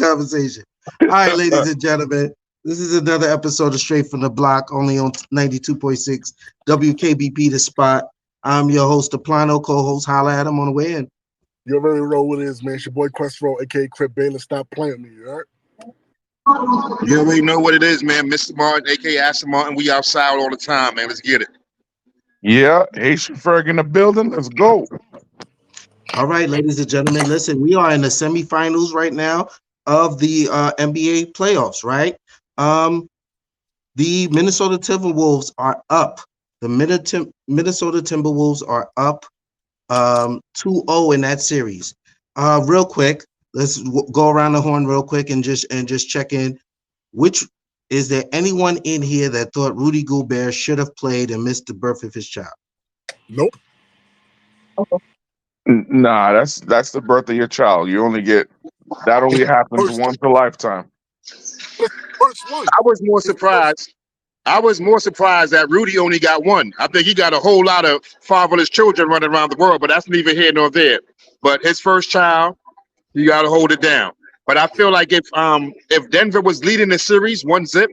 conversation. All right, ladies and gentlemen, this is another episode of Straight from the Block, only on 92.6 WKBP The Spot. I'm your host, Deplano, co-host. Holla at him on the way in. You already know what it is, man. It's your boy Questro, a.k.a. Crip Baylor. Stop playing with me, all right? You already know what it is, man. Mr. Martin, a.k.a. Aston Martin. We outside all the time, man. Let's get it. Yeah, Haitian Ferg in the building. Let's go. All right, ladies and gentlemen, listen, we are in the semifinals right now of the NBA playoffs, right? The Minnesota Timberwolves are up. The Minnesota Timberwolves are up 2-0 in that series. Real quick, let's go around the horn real quick and just check in. Is there anyone in here that thought Rudy Gobert should have played and missed the birth of his child? Nope. Nah, that's the birth of your child. You only get that. Only happens once a lifetime. I was more surprised that Rudy only got one. I think he got a whole lot of fatherless children running around the world, but that's neither here nor there. But his first child, you got to hold it down. But I feel like if Denver was leading the series 1-0,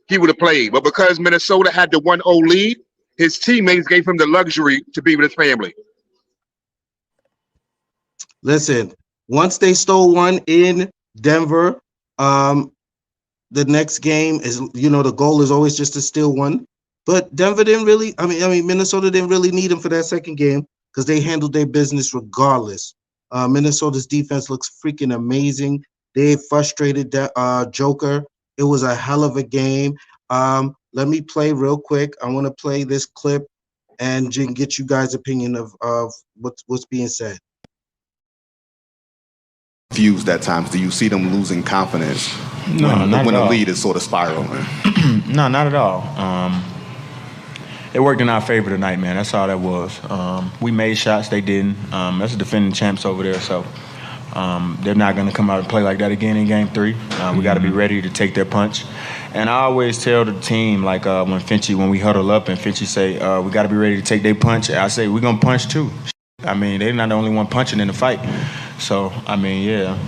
he would have played. But because Minnesota had the 1-0 lead, his teammates gave him the luxury to be with his family. Listen, once they stole one in Denver, the next game is, the goal is always just to steal one. But Denver didn't really, Minnesota didn't really need him for that second game because they handled their business regardless. Minnesota's defense looks freaking amazing. They frustrated Joker. It was a hell of a game. Let me play real quick. I want to play this clip and get you guys' opinion of what's being said. Confused at times. Do you see them losing confidence when the lead is sort of spiraling? No, not at all. It worked in our favor tonight, man. That's all that was. We made shots, they didn't. That's the defending champs over there, so they're not going to come out and play like that again in Game 3. We got to be ready to take their punch. And I always tell the team, like when we huddle up and Finchie say, we got to be ready to take their punch, I say, we're going to punch too. They're not the only one punching in the fight. So, yeah,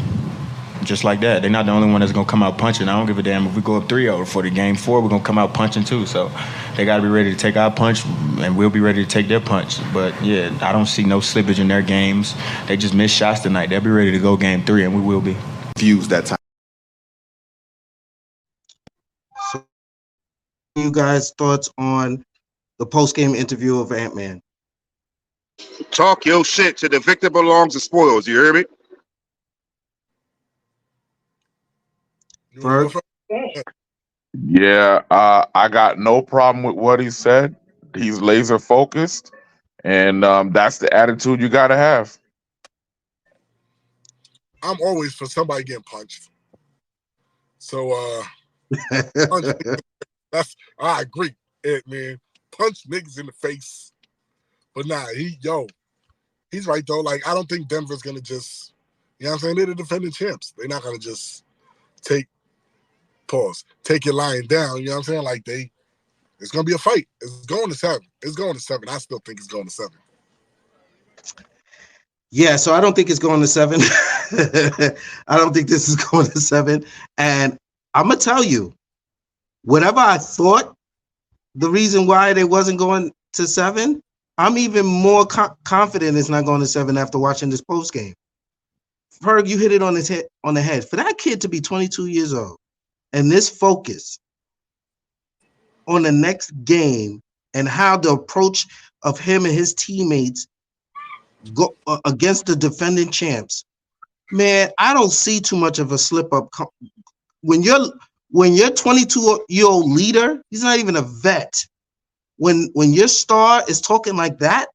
just like that. They're not the only one that's going to come out punching. I don't give a damn if we go up 3-0 for the Game 4, we're going to come out punching too. So they got to be ready to take our punch, and we'll be ready to take their punch. But, yeah, I don't see no slippage in their games. They just missed shots tonight. They'll be ready to go Game 3, and we will be. Confused that time. So, you guys' thoughts on the post-game interview of Ant-Man? Talk your shit. To the victor belongs the spoils. You hear me? Ferg? Yeah, I got no problem with what he said. He's laser focused, and that's the attitude you got to have. I'm always for somebody getting punched. So I agree, man. Punch niggas in the face. But nah, he's right though. Like, I don't think Denver's gonna just, they're the defending champs. They're not gonna just take it lying down. You know what I'm saying? Like, it's gonna be a fight. It's going to 7. It's going to 7. I still think it's going to 7. Yeah, so I don't think it's going to 7. I don't think this is going to 7. And I'm gonna tell you, whatever I thought, the reason why they wasn't going to 7. I'm even more confident it's not going to 7 after watching this post game. Ferg, you hit it on the head. For that kid to be 22 years old and this focus on the next game and how the approach of him and his teammates go against the defending champs, man, I don't see too much of a slip up. When your 22-year-old leader, he's not even a vet. When your star is talking like that,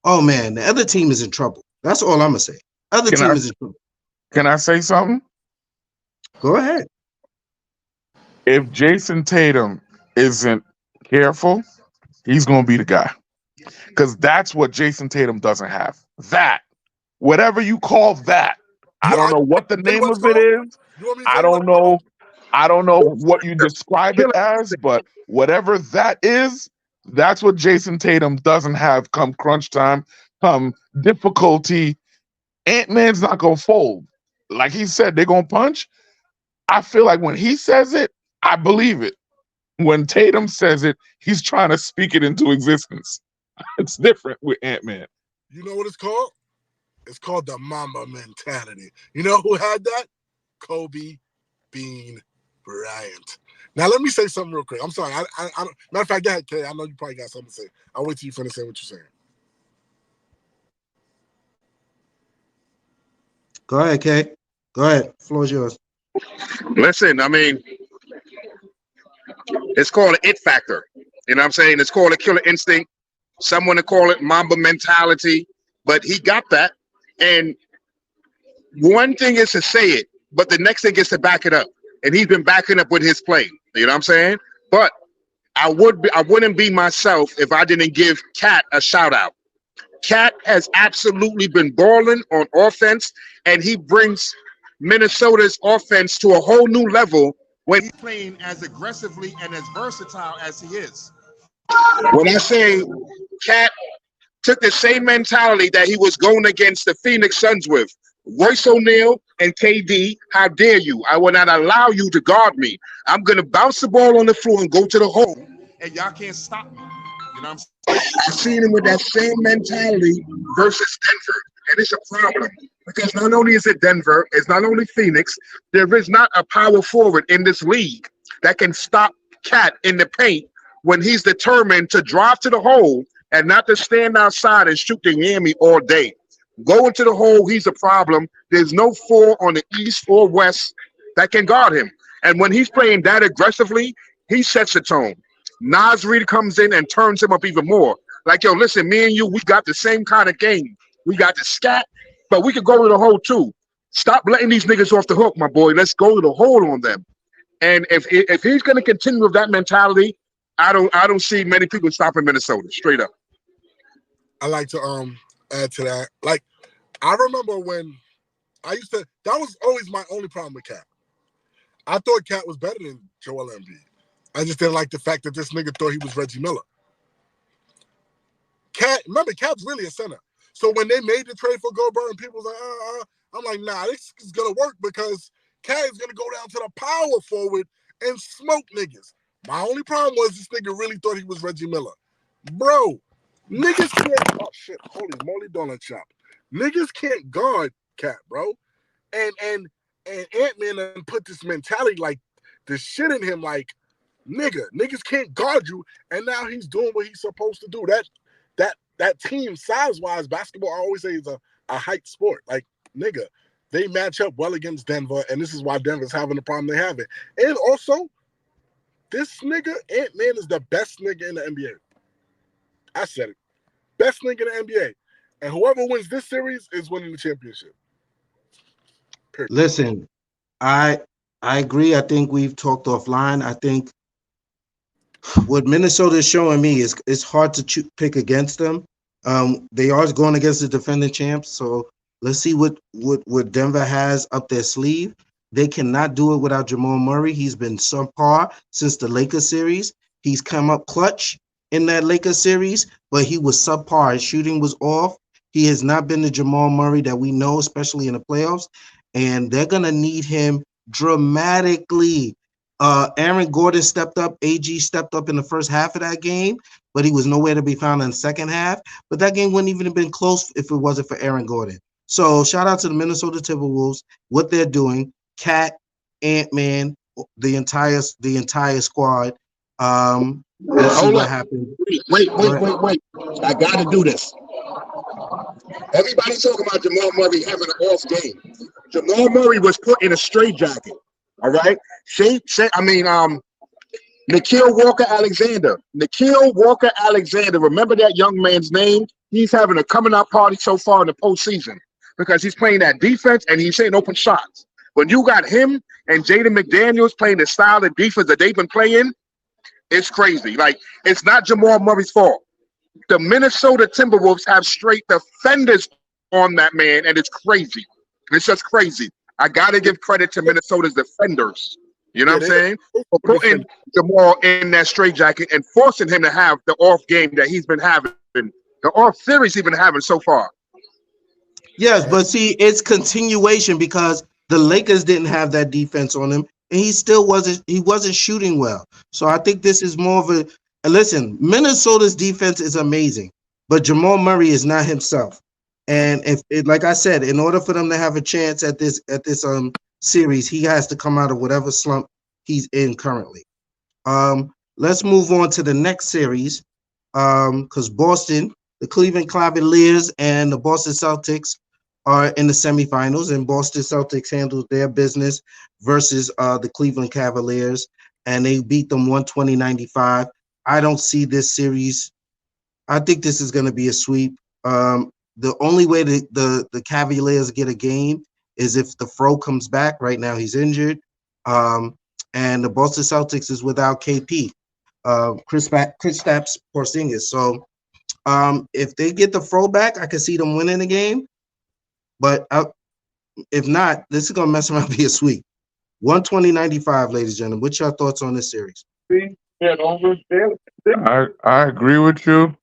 oh man, the other team is in trouble. That's all I'm gonna say. Other team is in trouble. Can I say something? Go ahead. If Jason Tatum isn't careful, he's gonna be the guy. Because that's what Jason Tatum doesn't have. That. Whatever you call that. I don't know what the name of it is. I don't know what you describe it as, but whatever that is, that's what Jason Tatum doesn't have come crunch time, come difficulty. Ant-Man's not going to fold. Like he said, they're going to punch. I feel like when he says it, I believe it. When Tatum says it, he's trying to speak it into existence. It's different with Ant-Man. You know what it's called? It's called the Mamba mentality. You know who had that? Kobe Bean Bryant. Now, let me say something real quick. I'm sorry. I don't, matter of fact, go ahead, Kay. I know you probably got something to say. I'll wait till you finish saying what you're saying. Go ahead, Kay. Go ahead. The floor is yours. Listen, I mean, it's called an it factor. You know what I'm saying? It's called a killer instinct. Someone to call it Mamba mentality. But he got that. And one thing is to say it, but the next thing is to back it up. And he's been backing up with his play. You know what I'm saying? But I wouldn't be myself if I didn't give Cat a shout out. Cat has absolutely been balling on offense, and he brings Minnesota's offense to a whole new level when he's playing as aggressively and as versatile as he is. When I say Cat took the same mentality that he was going against the Phoenix Suns with, Royce O'Neal and KD, how dare you? I will not allow you to guard me. I'm going to bounce the ball on the floor and go to the hole, and y'all can't stop me. You know what I'm saying? I've seen him with that same mentality versus Denver, and it's a problem because not only is it Denver, it's not only Phoenix, there is not a power forward in this league that can stop Cat in the paint when he's determined to drive to the hole and not to stand outside and shoot the yammy all day. Going to the hole, he's a problem. There's no four on the east or west that can guard him. And when he's playing that aggressively, he sets the tone. Nas Reed comes in and turns him up even more. Like, yo, listen, me and you, we got the same kind of game. We got the scat, but we could go to the hole too. Stop letting these niggas off the hook, my boy. Let's go to the hole on them. And if he's going to continue with that mentality, I don't see many people stopping Minnesota. Straight up. I like to add to that. Like, I remember when I used to. That was always my only problem with Cat. I thought Cat was better than Joel Embiid. I just didn't like the fact that this nigga thought he was Reggie Miller. Remember, Cat's really a center. So when they made the trade for Gobert and people was like, I'm like, nah, this is gonna work because Cat is gonna go down to the power forward and smoke niggas. My only problem was this nigga really thought he was Reggie Miller. Bro, niggas can't, oh shit, holy moly donut shop. Niggas can't guard Cat, bro. And Ant-Man put this mentality, like, this shit in him, like, niggas can't guard you, and now he's doing what he's supposed to do. That team, size-wise, basketball, I always say, is a height sport. Like, nigga, they match up well against Denver, and this is why Denver's having the problem they have it. And also, this nigga, Ant-Man, is the best nigga in the NBA. I said it. Best nigga in the NBA. And whoever wins this series is winning the championship. Period. Listen, I agree. I think we've talked offline. I think what Minnesota is showing me is it's hard to pick against them. They are going against the defending champs, so let's see what Denver has up their sleeve. They cannot do it without Jamal Murray. He's been subpar since the Lakers series. He's come up clutch in that Lakers series, but he was subpar. His shooting was off. He has not been the Jamal Murray that we know, especially in the playoffs, and they're going to need him dramatically. Aaron Gordon stepped up. AG stepped up in the first half of that game, but he was nowhere to be found in the second half. But that game wouldn't even have been close if it wasn't for Aaron Gordon. So shout out to the Minnesota Timberwolves, what they're doing. Cat, Ant-Man, the entire squad. Let's see what happens. Wait. I got to do this. Everybody's talking about Jamal Murray having an off game. Jamal Murray was put in a straitjacket. All right. Nikhil Walker-Alexander. Remember that young man's name? He's having a coming out party so far in the postseason because he's playing that defense and he's hitting open shots. When you got him and Jaden McDaniels playing the style of defense that they've been playing, it's crazy. Like, it's not Jamal Murray's fault. The Minnesota Timberwolves have straight defenders on that man, and it's crazy. It's just crazy. I got to give credit to Minnesota's defenders. You know what I'm saying? For putting Jamal in that straitjacket and forcing him to have the off game that he's been having, the off series he's been having so far. Yes, but see, it's continuation because the Lakers didn't have that defense on him. and he wasn't shooting well. So I think this is more of a listen. Minnesota's defense is amazing, but Jamal Murray is not himself. And like I said, in order for them to have a chance at this series, he has to come out of whatever slump he's in currently. Let's move on to the next series, because Boston, the Cleveland Cavaliers, and the Boston Celtics are in the semifinals, and Boston Celtics handled their business versus the Cleveland Cavaliers, and they beat them 120-95. I don't see this series. I think this is going to be a sweep. The only way the Cavaliers get a game is if the Fro comes back. Right now, he's injured. And the Boston Celtics is without KP, Kristaps Porzingis. So if they get the Fro back, I can see them winning the game. But if not, this is going to mess around and be a sweep. 120-95, ladies and gentlemen. What's your thoughts on this series? I agree with you.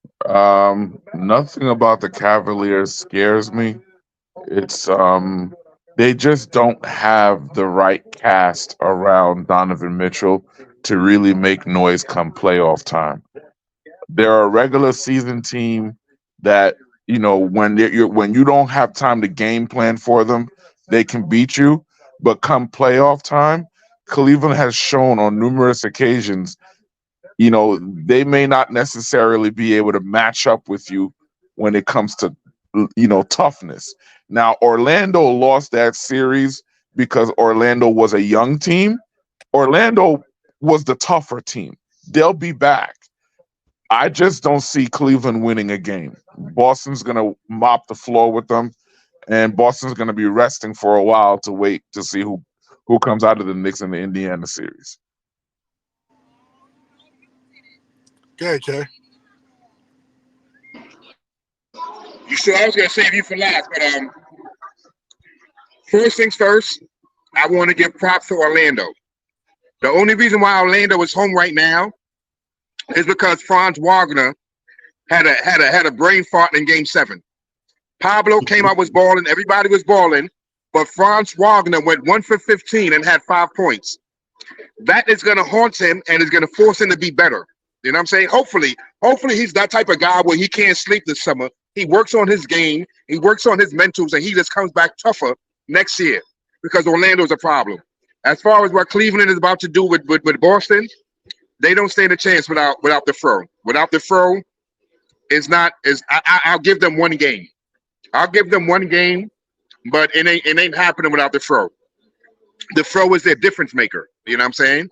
Nothing about the Cavaliers scares me. It's they just don't have the right cast around Donovan Mitchell to really make noise come playoff time. They're a regular season team that, you know, when you don't have time to game plan for them, they can beat you. But come playoff time, Cleveland has shown on numerous occasions, you know, they may not necessarily be able to match up with you when it comes to, you know, toughness. Now, Orlando lost that series because Orlando was a young team. Orlando was the tougher team. They'll be back. I just don't see Cleveland winning a game. Boston's going to mop the floor with them, and Boston's going to be resting for a while to wait to see who comes out of the Knicks in the Indiana series. Okay. You sure? I was going to save you for last, but first things first, I want to give props to Orlando. The only reason why Orlando is home right now is because Franz Wagner had a brain fart in Game 7. Pablo came out, was balling, everybody was balling, but Franz Wagner went 1 for 15 and had 5 points. That is going to haunt him and is going to force him to be better. You know what I'm saying? Hopefully he's that type of guy where he can't sleep this summer. He works on his game, he works on his mentals, and he just comes back tougher next year because Orlando's a problem. As far as what Cleveland is about to do with Boston, they don't stand a chance without the Fro. Without the Fro, I'll give them one game. I'll give them one game, but it ain't happening without the Fro. The Fro is their difference maker. You know what I'm saying?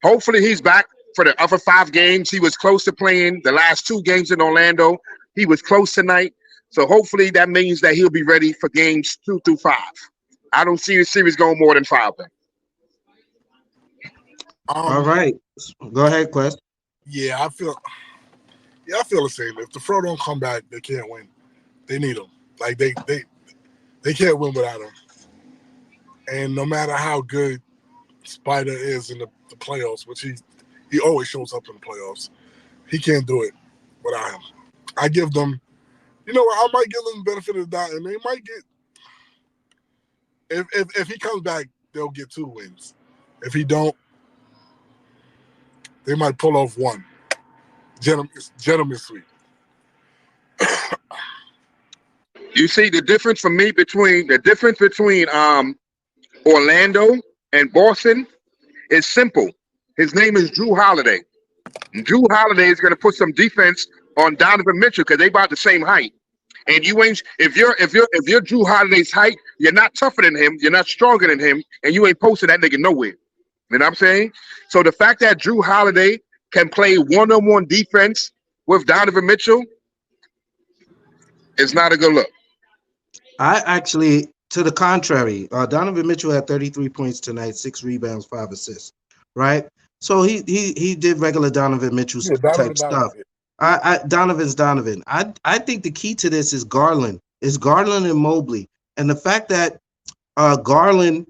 Hopefully he's back for the other 5 games. He was close to playing the last 2 games in Orlando. He was close tonight. So hopefully that means that he'll be ready for games 2 through 5. I don't see the series going more than 5 then. All right. Go ahead, Quest. Yeah, I feel the same. If the Fro don't come back, they can't win. They need him. Like they can't win without him. And no matter how good Spider is in the playoffs, which he always shows up in the playoffs, he can't do it without him. I give them, you know what, I might give them the benefit of the doubt, and they might get, if he comes back, they'll get 2 wins. If he don't, they might pull off 1. Gentleman sweep. You see the difference for me between Orlando and Boston is simple. His name is Drew Holiday. Drew Holiday is going to put some defense on Donovan Mitchell because they about the same height. And you ain't if you're Drew Holiday's height, you're not tougher than him, you're not stronger than him, and you ain't posting that nigga nowhere. You know what I'm saying? So the fact that Drew Holiday can play one-on-one defense with Donovan Mitchell is not a good look. I actually, to the contrary, Donovan Mitchell had 33 points tonight, 6 rebounds, 5 assists, right? So he did regular Donovan Mitchell type stuff. Donovan's Donovan. I think the key to this is Garland. It's Garland and Mobley. And the fact that Garland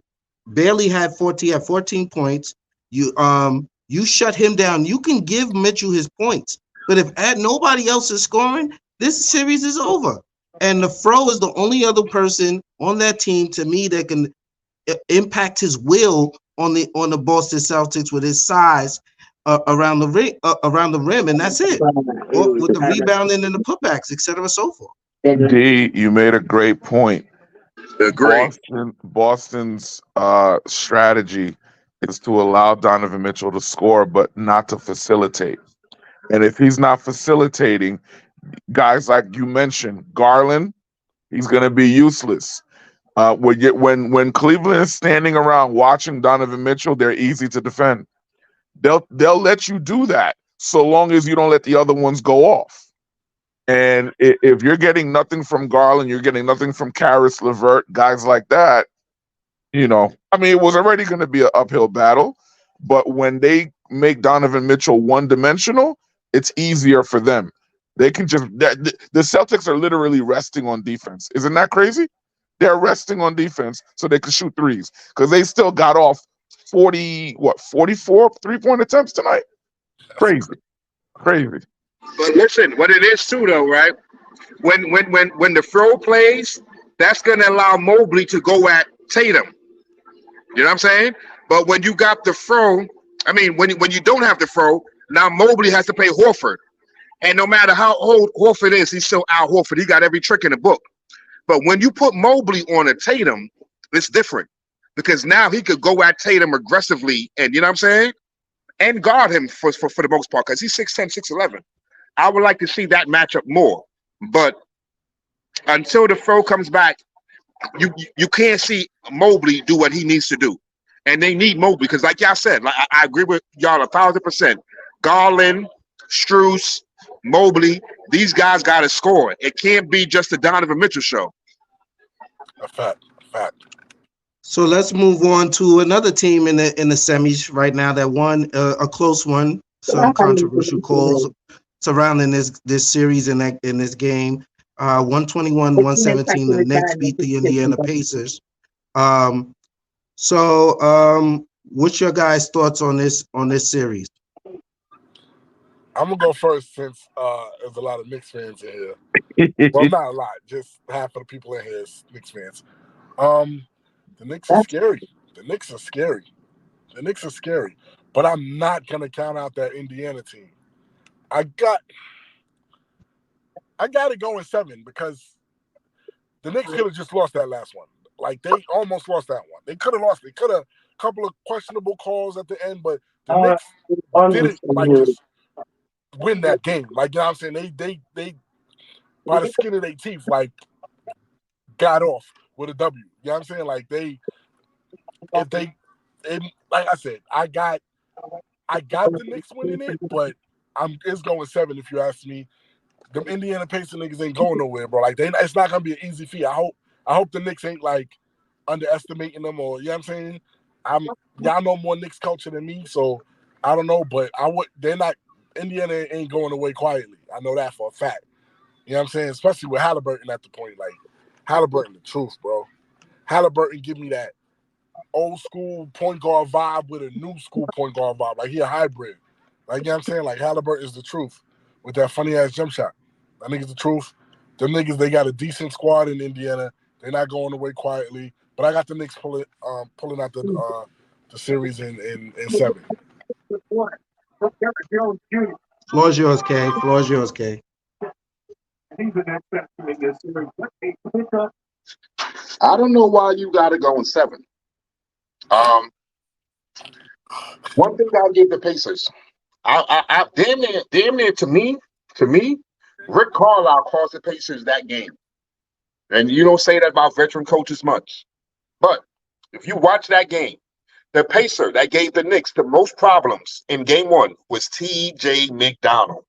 barely had 14 points, you shut him down. You can give Mitchell his points. But if nobody else is scoring, this series is over. And the Fro is the only other person on that team, to me, that can impact his will on the Boston Celtics with his size around the rim, and that's it. With the rebounding and the putbacks, etc., and so forth. D, you made a great point. Agree. Boston's strategy is to allow Donovan Mitchell to score, but not to facilitate. And if he's not facilitating, guys like you mentioned, Garland, he's going to be useless. When Cleveland is standing around watching Donovan Mitchell, they're easy to defend. They'll let you do that so long as you don't let the other ones go off. And if you're getting nothing from Garland, you're getting nothing from Karis LeVert, guys like that, it was already going to be an uphill battle. But when they make Donovan Mitchell one-dimensional, it's easier for them. They can the Celtics are literally resting on defense. Isn't that crazy? They're resting on defense so they can shoot threes because they still got off 44 3-point attempts tonight. Crazy. But listen, what it is too, though, right? When the throw plays, that's going to allow Mobley to go at Tatum. You know what I'm saying? But when you got the throw, when you don't have the throw, now Mobley has to play Horford. And no matter how old Horford is, he's still Al Horford. He got every trick in the book. But when you put Mobley on a Tatum, it's different because now he could go at Tatum aggressively, and you know what I'm saying, and guard him for the most part because he's 6'10", 6'11". I would like to see that matchup more, but until the throw comes back, you can't see Mobley do what he needs to do, and they need Mobley because, like y'all said, like I agree with y'all 1,000%. Garland, Strus, Mobley, these guys got to score. It can't be just the Donovan Mitchell show. A fact. So let's move on to another team in the semis right now that won a close one. Some controversial calls surrounding this series in this game. 121-117. The Knicks beat the Indiana Pacers. What's your guys' thoughts on this series? I'm gonna go first since there's a lot of Knicks fans in here. Well, not a lot, just half of the people in here is Knicks fans. The Knicks are scary. The Knicks are scary. But I'm not gonna count out that Indiana team. I got it going 7 because the Knicks could have just lost that last one. Like they almost lost that one. They could have lost. They could have a couple of questionable calls at the end, but the Knicks didn't just win that game. Like, you know what I'm saying? They by the skin of their teeth, like, got off with a W. You know what I'm saying? Like like I said, I got the Knicks winning it, but it's going 7 if you ask me. Them Indiana Pacers niggas ain't going nowhere, bro. Like it's not gonna be an easy feat. I hope the Knicks ain't like underestimating them, or you know what I'm saying. Y'all know more Knicks culture than me, so I don't know, but Indiana ain't going away quietly. I know that for a fact. You know what I'm saying? Especially with Halliburton at the point. Like Halliburton, the truth, bro. Halliburton give me that old school point guard vibe with a new school point guard vibe. Like he a hybrid. Like, you know what I'm saying? Like Halliburton is the truth with that funny ass jump shot. That nigga's the truth. Them niggas, they got a decent squad in Indiana. They're not going away quietly. But I got the Knicks pulling out the series in 7. Floor's yours, Kay. Floor's yours, Kay. I don't know why you got to go in 7. One thing I'll give the Pacers, I damn near to me, Rick Carlisle calls the Pacers that game, and you don't say that about veteran coaches much. But if you watch that game, the Pacer that gave the Knicks the most problems in game 1 was T.J. McDonald.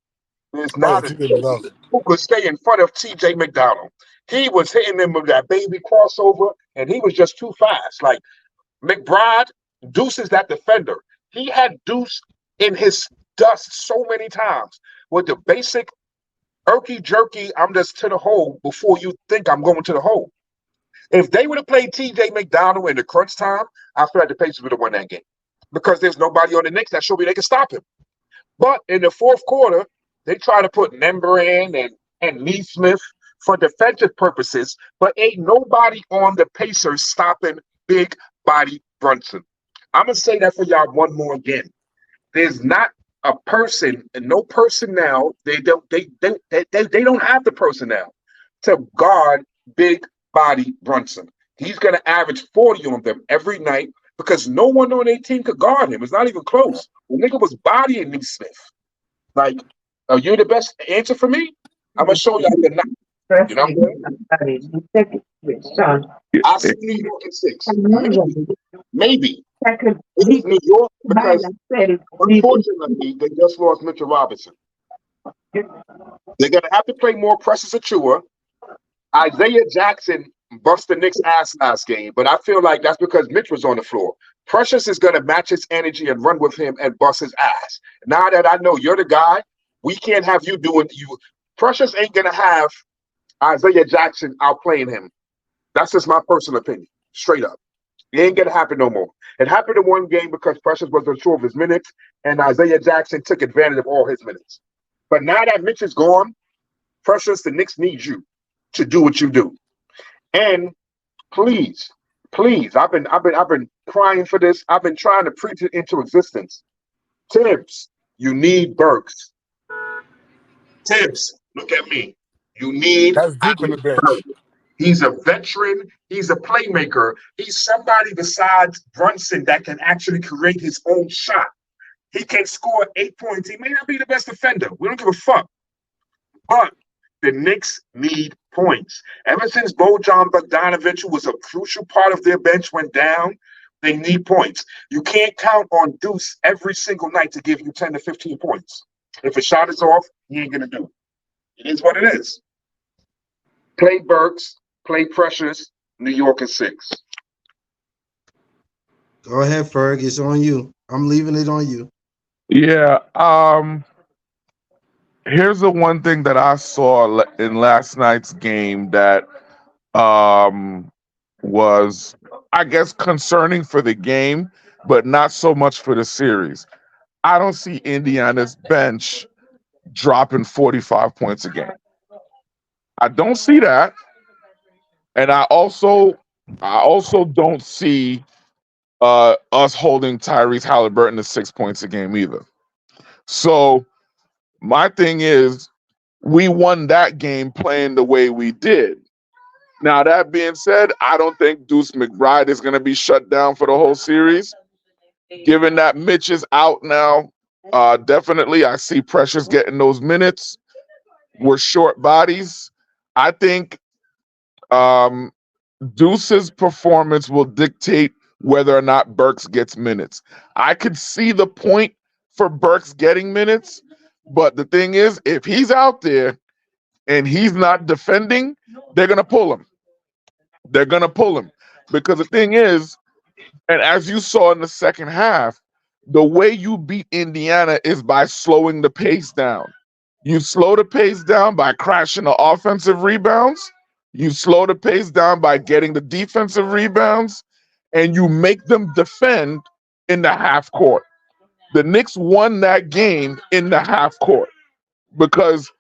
There's not a dude who could stay in front of T.J. McDonald. He was hitting them with that baby crossover, and he was just too fast. Like McBride, Deuce is that defender. He had Deuce in his dust so many times with the basic irky jerky, I'm just to the hole before you think I'm going to the hole. If they would have played T.J. McDonald in the crunch time, I feel like the Pacers would have won that game because there's nobody on the Knicks that showed me they can stop him. But in the fourth quarter, they try to put Nember in and Neesmith for defensive purposes, but ain't nobody on the Pacers stopping big body Brunson. I'm gonna say that for y'all one more again. There's not a person and no personnel. They don't have the personnel to guard big body Brunson. He's gonna average 40 on them every night because no one on their team could guard him. It's not even close. The nigga was bodying Nick Smith. Like, are you the best answer for me? I'm gonna show y'all the night. You know what I'm saying? I see New York in 6. Maybe. This is New York because unfortunately they just lost Mitchell Robinson. They're gonna have to play more Precious Achua. Isaiah Jackson bust the Knicks' ass last game, but I feel like that's because Mitch was on the floor. Precious is gonna match his energy and run with him and bust his ass. Now that I know you're the guy, we can't have you doing you. Precious ain't gonna have Isaiah Jackson outplaying him. That's just my personal opinion, straight up. It ain't gonna happen no more. It happened in one game because Precious was unsure of his minutes, and Isaiah Jackson took advantage of all his minutes. But now that Mitch is gone, Precious, the Knicks need you to do what you do. And please, I've been crying for this. I've been trying to preach it into existence. Tibbs, you need Burks. Tibbs, look at me. You need That's deep in the bench. Burks. He's a veteran. He's a playmaker. He's somebody besides Brunson that can actually create his own shot. He can score 8 points. He may not be the best defender. We don't give a fuck. But the Knicks need points. Ever since Bojan Bogdanovic, who was a crucial part of their bench, went down, they need points. You can't count on Deuce every single night to give you 10 to 15 points. If a shot is off, he ain't going to do it. It is what it is. Play Burks. Play Precious, New York in 6. Go ahead, Ferg. It's on you. I'm leaving it on you. Yeah. Here's the one thing that I saw in last night's game that was, I guess, concerning for the game, but not so much for the series. I don't see Indiana's bench dropping 45 points a game. I don't see that. And I also don't see us holding Tyrese Halliburton to 6 points a game either. So my thing is, we won that game playing the way we did. Now, that being said, I don't think Deuce McBride is going to be shut down for the whole series. Given that Mitch is out now, definitely I see Precious getting those minutes. We're short bodies. I think Deuce's performance will dictate whether or not Burks gets minutes. I could see the point for Burks getting minutes, but the thing is, if he's out there and he's not defending, they're going to pull him. They're going to pull him. Because the thing is, and as you saw in the second half, the way you beat Indiana is by slowing the pace down. You slow the pace down by crashing the offensive rebounds. You slow the pace down by getting the defensive rebounds, and you make them defend in the half court. The Knicks won that game in the half court because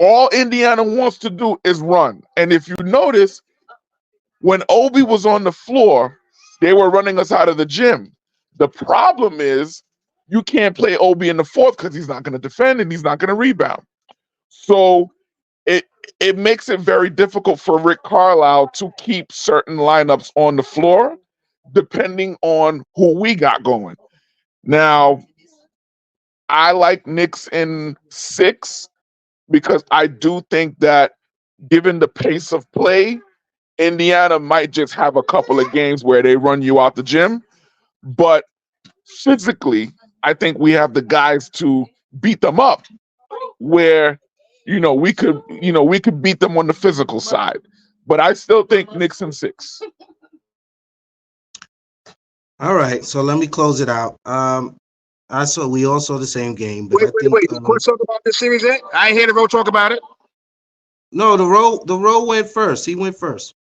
all Indiana wants to do is run. And if you notice, when Obi was on the floor, they were running us out of the gym. The problem is you can't play Obi in the fourth because he's not going to defend and he's not going to rebound. So it makes it very difficult for Rick Carlisle to keep certain lineups on the floor depending on who we got going. Now, I like Knicks in 6 because I do think that given the pace of play, Indiana might just have a couple of games where they run you out the gym. But physically, I think we have the guys to beat them up where, we could beat them on the physical side. But I still think Knicks in 6. All right, so let me close it out. We all saw the same game. But Wait. You want to talk about this series yet? I ain't hear the road talk about it. No, the road went first. He went first.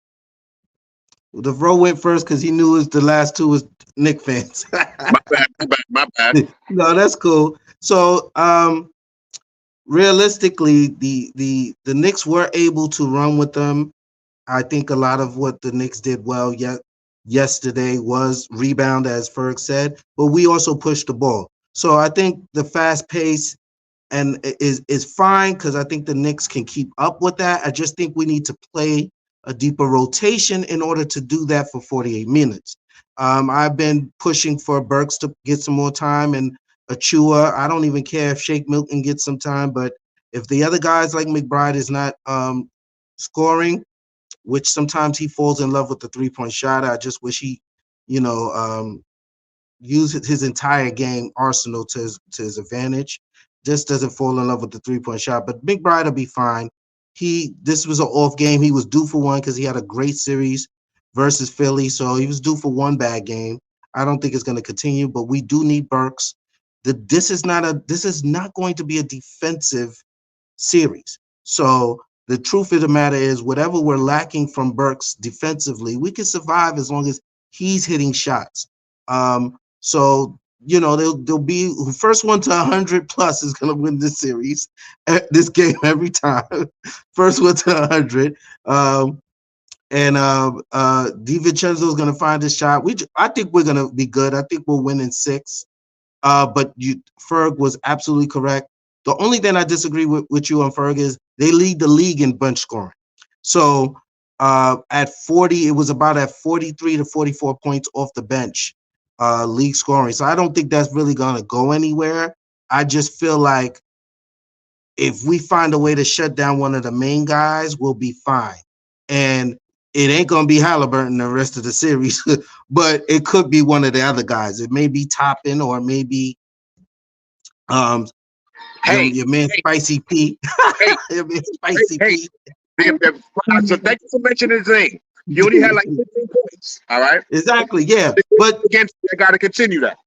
The road went first because he knew the last two was Knick fans. My bad. No, that's cool. So realistically, the Knicks were able to run with them. I think a lot of what the Knicks did well, yesterday was rebound, as Ferg said, but we also pushed the ball. So I think the fast pace and is fine because I think the Knicks can keep up with that. I just think we need to play a deeper rotation in order to do that for 48 minutes. I've been pushing for Burks to get some more time and Achua. I don't even care if Shake Milton gets some time, but if the other guys like McBride is not scoring, which sometimes he falls in love with the three-point shot, I just wish he, use his entire game arsenal to his advantage. Just doesn't fall in love with the three-point shot. But McBride will be fine. This was an off game. He was due for one because he had a great series versus Philly. So he was due for one bad game. I don't think it's going to continue, but we do need Burks. This is not going to be a defensive series. So the truth of the matter is, whatever we're lacking from Burks defensively, we can survive as long as he's hitting shots. So they'll be first one to 100 plus is going to win this series, this game every time. First one to 100. DiVincenzo is going to find his shot. I think we're going to be good. I think we'll win in 6. But Ferg was absolutely correct. The only thing I disagree with you on Ferg is they lead the league in bench scoring. So at 40, it was about at 43 to 44 points off the bench, league scoring. So I don't think that's really going to go anywhere. I just feel like if we find a way to shut down one of the main guys, we'll be fine. And it ain't going to be Halliburton the rest of the series, but it could be one of the other guys. It may be Toppin or maybe your man Spicy P. Your man Spicy P. So thank you for mentioning his name. You only had like 15 points. All right. Exactly. Yeah. But again, I got to continue that.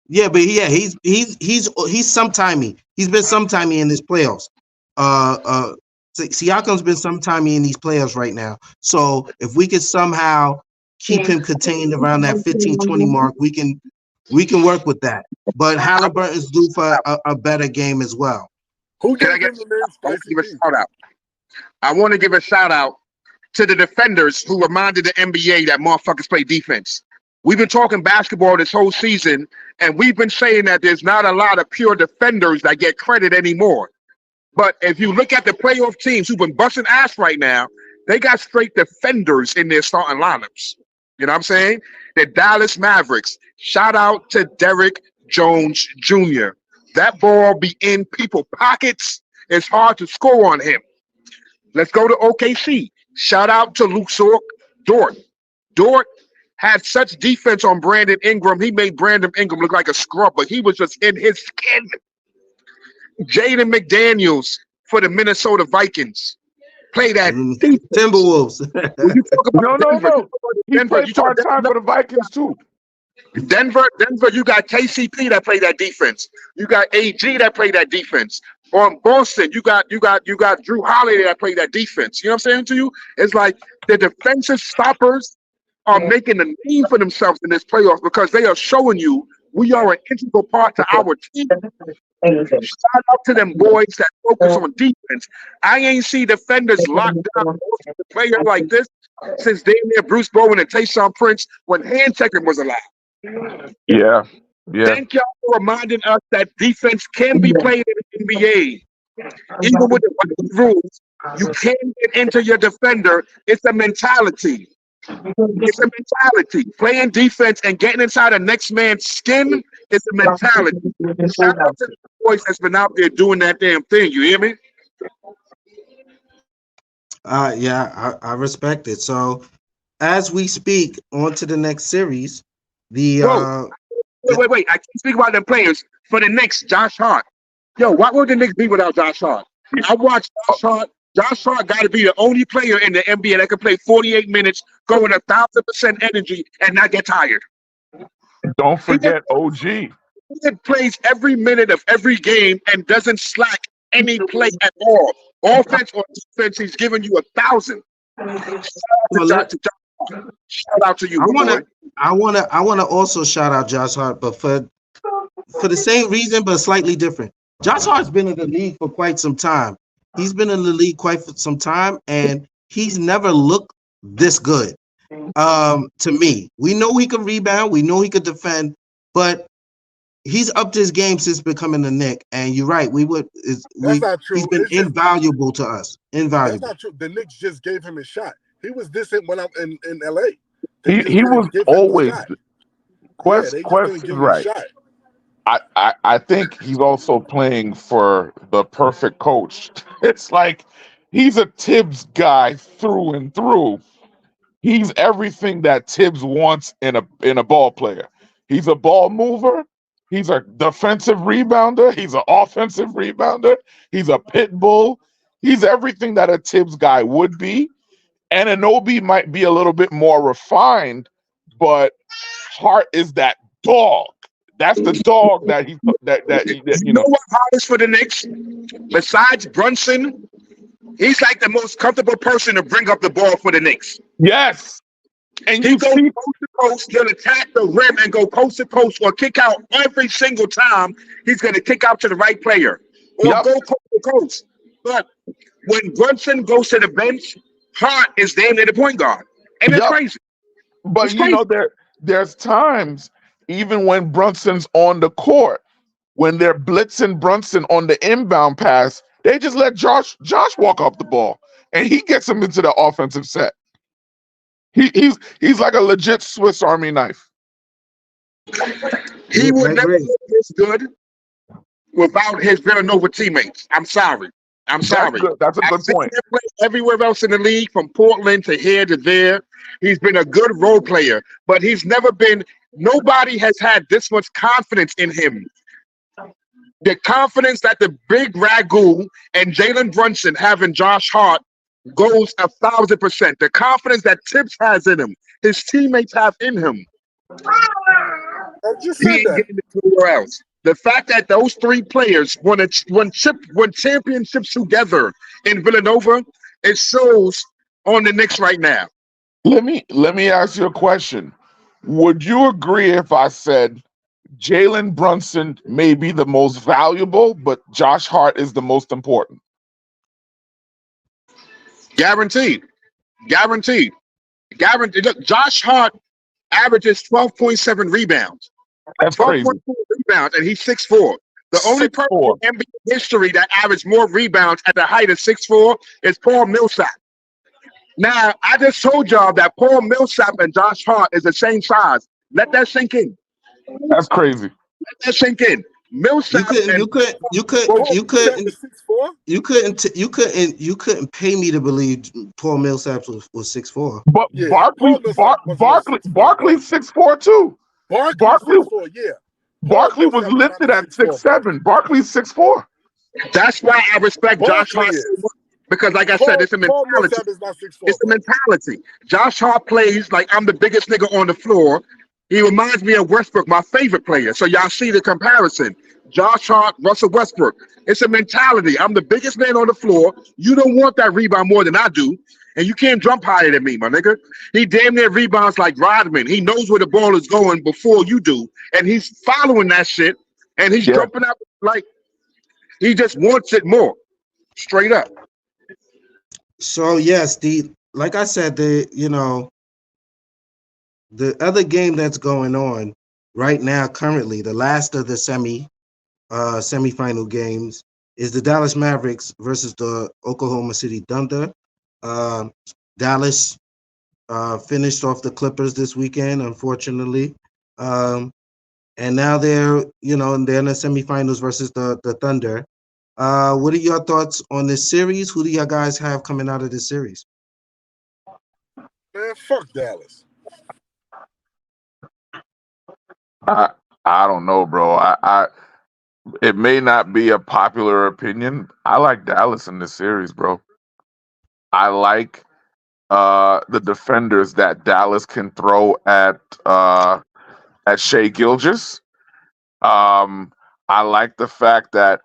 Yeah, but he's sometimey. He's been sometimey in this playoffs. Siakam's been sometimey in these playoffs right now. So if we could somehow keep him contained around that 15-20 mark, we can work with that. But Halliburton's due for a better game as well. Who can I give a shout out? I want to give a shout out to the defenders who reminded the NBA that motherfuckers play defense. We've been talking basketball this whole season, and we've been saying that there's not a lot of pure defenders that get credit anymore. But if you look at the playoff teams who've been busting ass right now, they got straight defenders in their starting lineups. You know what I'm saying? The Dallas Mavericks. Shout out to Derrick Jones Jr. That ball be in people's pockets. It's hard to score on him. Let's go to OKC. Shout out to Luke Dort. Dort had such defense on Brandon Ingram. He made Brandon Ingram look like a scrub, but he was just in his skin. Jaden McDaniels for the Minnesota Vikings. Play that Timberwolves. No. He played part-time for the Vikings too. Denver, you got KCP that played that defense. You got AG that played that defense. On Boston, you got Drew Holiday that played that defense. You know what I'm saying to you? It's like the defensive stoppers are making a name for themselves in this playoffs because they are showing you we are an integral part to our team. Shout out to them boys that focus on defense. I ain't see defenders locked down players like this since Damian Bruce Bowen and Tayshaun Prince when hand checking was allowed. Yeah. Thank y'all for reminding us that defense can be played in the NBA. Even with the rules, you can get into your defender. It's a mentality. It's a mentality. Playing defense and getting inside the next man's skin is a mentality. Shout out to the boys that's been out there doing that damn thing. You hear me? Yeah, I respect it. So as we speak, on to the next series. Wait. I can't speak about them players. For the Knicks, Josh Hart. Yo, what would the Knicks be without Josh Hart? I watched Josh Hart. Josh Hart got to be the only player in the NBA that can play 48 minutes, go with 1,000% energy, and not get tired. Don't forget OG. He plays every minute of every game and doesn't slack any play at all. Offense or defense, he's giving you 1,000. Shout out to you. I want to also shout out Josh Hart, but for the same reason, but slightly different. Josh Hart's been in the league for quite some time. He's been in the league quite for some time, and he's never looked this good. To me, we know he could rebound, we know he could defend, but he's upped his game since becoming a Knick. And you're right, That's not true. he's been It's just invaluable to us. that's Invaluable. not true. The Knicks just gave him a shot. He was decent when I'm in LA. They He just he didn't was give him a always shot. Yeah, they just Quest didn't is give him a right. shot. I think he's also playing for the perfect coach. It's like he's a Tibbs guy through and through. He's everything that Tibbs wants in a ball player. He's a ball mover. He's a defensive rebounder. He's an offensive rebounder. He's a pit bull. He's everything that a Tibbs guy would be. And Anobi might be a little bit more refined, but Hart is that dog. That's the dog that You know what Hart is for the Knicks? Besides Brunson, he's like the most comfortable person to bring up the ball for the Knicks. yes. And He you goes see, coast to coast, he'll attack the rim and go coast to coast or kick out every single time. He's going to kick out to the right player or yep, go coast to coast. But when Brunson goes to the bench, Hart is damn near the point guard. And it's yep. crazy. But It's you crazy. know, there's times even when Brunson's on the court, when they're blitzing Brunson on the inbound pass, they just let Josh walk off the ball, and he gets him into the offensive set. He's like a legit Swiss Army knife. He would never Great. look this good without his Villanova teammates. I'm sorry. I'm That's sorry. good. That's a I've good seen point. him play everywhere else in the league, from Portland to here to there. He's been a good role player, but he's never been. Nobody has had this much confidence in him. The confidence that the big Ragu and Jalen Brunson have in Josh Hart goes 1,000%. The confidence that Tibbs has in him, his teammates have in him, I just he said ain't that. getting it anywhere else. The fact that those three players won championships together in Villanova, it shows on the Knicks right now. Let me ask you a question. Would you agree if I said Jalen Brunson may be the most valuable, but Josh Hart is the most important? Guaranteed. Guaranteed. Guaranteed. Look, Josh Hart averages 12.7 rebounds. That's crazy. 12.4 rebounds, and he's 6'4". The only person 6'4". in NBA history that averaged more rebounds at the height of 6'4" is Paul Millsap. Now, I just told y'all that Paul Millsap and Josh Hart is the same size. Let that sink in. That's crazy. Let that sink in. Millsap You couldn't pay me to believe Paul Millsap was 6'4". But Yeah, Barkley, Paul Millsap wasn't a 6'4" Barkley's 6'4" too. Barkley 6'4", yeah. Barkley was Millsap is not lifted a at 6'4", 6'7". Barkley's 6'4". That's why I respect Josh Hart Barkley so is. much. Because, like I said, it's a Paul mentality. Millsap is not 6'4". It's a mentality. Josh Hart plays like I'm the biggest nigga on the floor. He reminds me of Westbrook, my favorite player. So y'all see the comparison. Josh Hart, Russell Westbrook. It's a mentality. I'm the biggest man on the floor. You don't want that rebound more than I do. And you can't jump higher than me, my nigga. He damn near rebounds like Rodman. He knows where the ball is going before you do. And he's following that shit. And he's jumping up like he just wants it more. Straight up. So yes, like I said, the other game that's going on right now, currently, the last of the semifinal games is the Dallas Mavericks versus the Oklahoma City Thunder. Dallas finished off the Clippers this weekend, unfortunately, and now they're in the semifinals versus the Thunder. What are your thoughts on this series? Who do y'all guys have coming out of this series? Man, fuck Dallas. I don't know, bro. It may not be a popular opinion. I like Dallas in this series, bro. I like the defenders that Dallas can throw at Shea Gilgeous. I like the fact that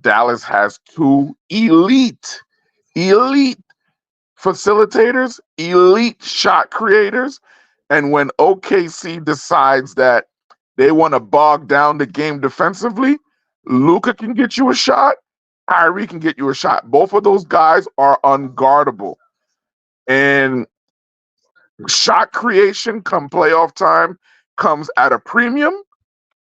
Dallas has two elite facilitators, elite shot creators, and when OKC decides that they want to bog down the game defensively, Luka can get you a shot, Kyrie can get you a shot. Both of those guys are unguardable. And shot creation come playoff time comes at a premium,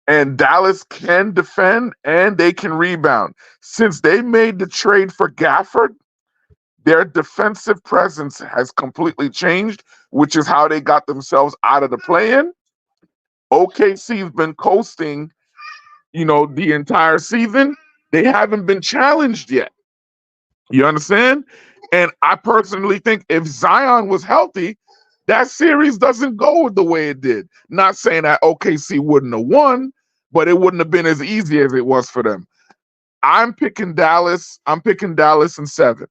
and Dallas can defend and they can rebound. Since they made the trade for Gafford, their defensive presence has completely changed, which is how they got themselves out of the play-in. OKC's been coasting, the entire season. They haven't been challenged yet. You understand? And I personally think if Zion was healthy, that series doesn't go the way it did. Not saying that OKC wouldn't have won, but it wouldn't have been as easy as it was for them. I'm picking Dallas. I'm picking Dallas in 7.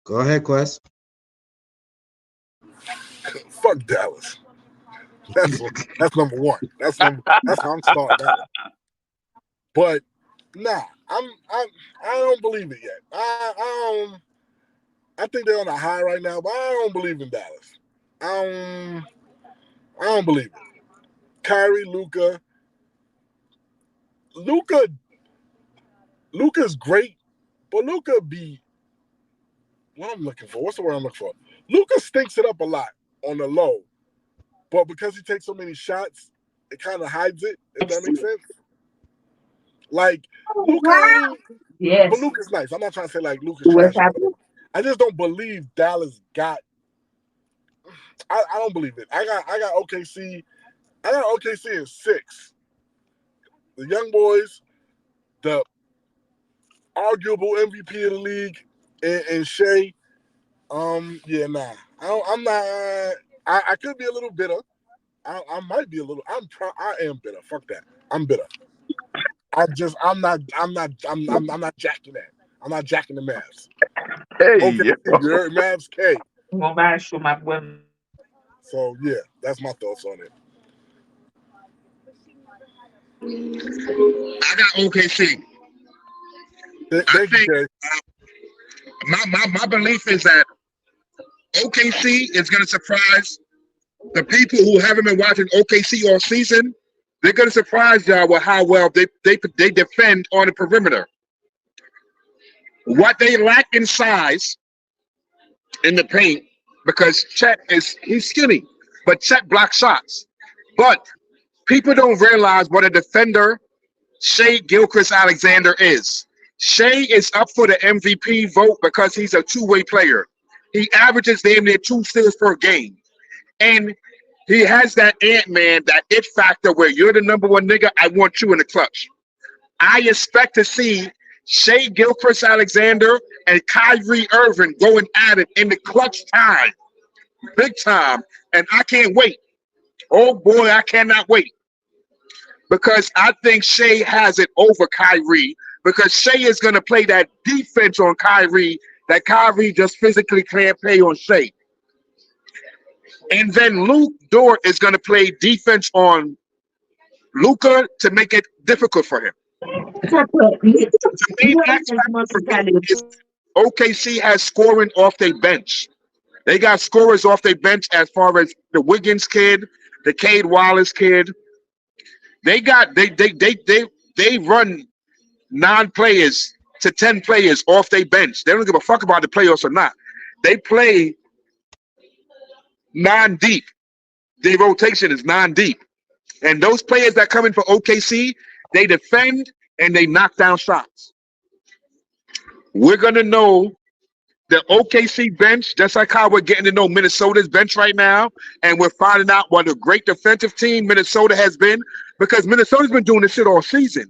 Go ahead, Quest. Fuck Dallas. That's number one. That's how I'm starting out. But nah, I don't believe it yet. I think they're on a high right now, but I don't believe in Dallas. I don't believe it. Kyrie, Luka's great, but Luka be what I'm looking for. What's the word I'm looking for? Luka stinks it up a lot on the low, but because he takes so many shots, it kind of hides it. If that makes sense. Like Luka, Yes. but Luka's nice. I'm not trying to say like Luka's trash. I just don't believe Dallas got. I don't believe it. I got OKC. I got OKC in 6. The young boys, the arguable MVP of the league, and Shea. Yeah, nah. I'm not. I could be a little bitter. I might be a little. I am bitter. Fuck that. I'm bitter. I'm not jacking that. I'm not jacking the Mavs. Hey, Okay, you're Mavs K. So yeah, that's my thoughts on it. I got OKC. Thank you, my belief is that OKC is going to surprise the people who haven't been watching OKC all season. They're going to surprise y'all with how well they defend on the perimeter. What they lack in size in the paint, because Chet he's skinny, but Chet blocks shots. But people don't realize what a defender Shea Gilchrist-Alexander is. Shea is up for the MVP vote because he's a two-way player. He averages damn near 2 steals per game. And he has that Ant-Man, that it factor where you're the number one nigga, I want you in the clutch. I expect to see Shea Gilchrist-Alexander and Kyrie Irving going at it in the clutch time. Big time. And I can't wait. Oh boy, I cannot wait. Because I think Shea has it over Kyrie, because Shea is going to play that defense on Kyrie that Kyrie just physically can't play on Shea. And then Luke Dort is going to play defense on Luka to make it difficult for him. To me, OKC has scoring off their bench. They got scorers off their bench as far as the Wiggins kid, the Cade Wallace kid. They run 9 players to 10 players off their bench. They don't give a fuck about the playoffs or not. They play 9 deep. Their rotation is 9 deep. And those players that come in for OKC, they defend and they knock down shots. We're going to know the OKC bench, just like how we're getting to know Minnesota's bench right now, and we're finding out what a great defensive team Minnesota has been, because Minnesota's been doing this shit all season.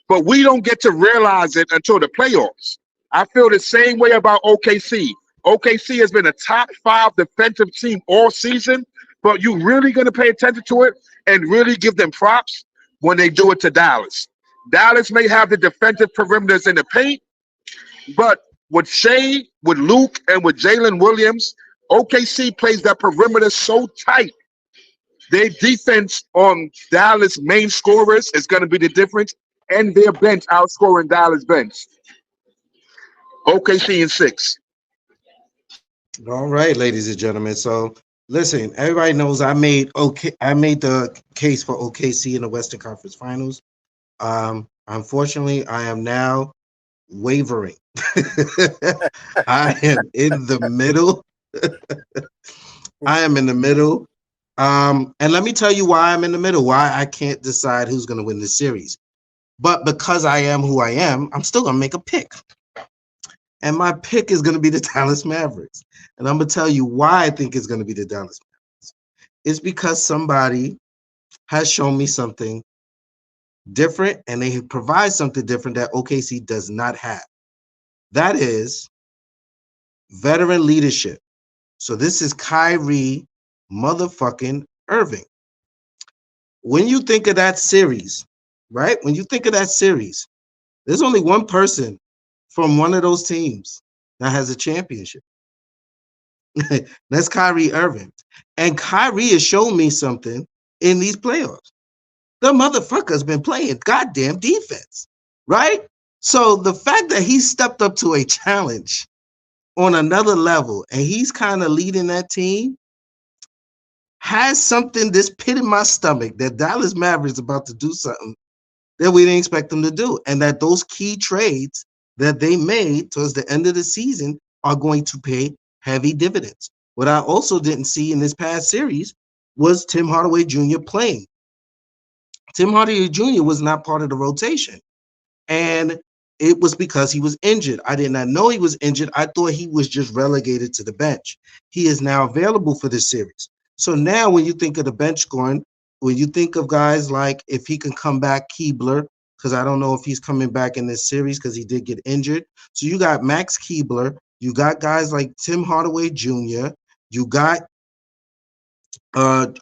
But we don't get to realize it until the playoffs. I feel the same way about OKC. OKC has been a top 5 defensive team all season, but you really going to pay attention to it and really give them props when they do it to Dallas. Dallas may have the defensive perimeters in the paint, but with Shea, with Luke, and with Jalen Williams, OKC plays that perimeter so tight. Their defense on Dallas' main scorers is going to be the difference, and their bench outscoring Dallas' bench. OKC in 6. All right, ladies and gentlemen. So listen, everybody knows I made the case for OKC in the Western Conference Finals. Unfortunately, I am now wavering. I am in the middle. I am in the middle. And let me tell you why I'm in the middle, why I can't decide who's going to win this series. But because I am who I am, I'm still going to make a pick. And my pick is going to be the Dallas Mavericks. And I'm going to tell you why I think it's going to be the Dallas Mavericks. It's because somebody has shown me something different, and they provide something different that OKC does not have. That is veteran leadership. So this is Kyrie motherfucking Irving. When you think of that series, right? When you think of that series, there's only one person from one of those teams that has a championship. That's Kyrie Irving. And Kyrie has shown me something in these playoffs. The motherfucker's been playing goddamn defense, right? So the fact that he stepped up to a challenge on another level and he's kind of leading that team has something, this pit in my stomach, that Dallas Mavericks about to do something that we didn't expect them to do. And that those key trades that they made towards the end of the season are going to pay heavy dividends. What I also didn't see in this past series was Tim Hardaway Jr. playing. Tim Hardaway Jr. was not part of the rotation. And it was because he was injured. I did not know he was injured. I thought he was just relegated to the bench. He is now available for this series. So now when you think of the bench scoring, when you think of guys like, if he can come back, Keebler, because I don't know if he's coming back in this series because he did get injured. So you got Max Keebler. You got guys like Tim Hardaway Jr. You got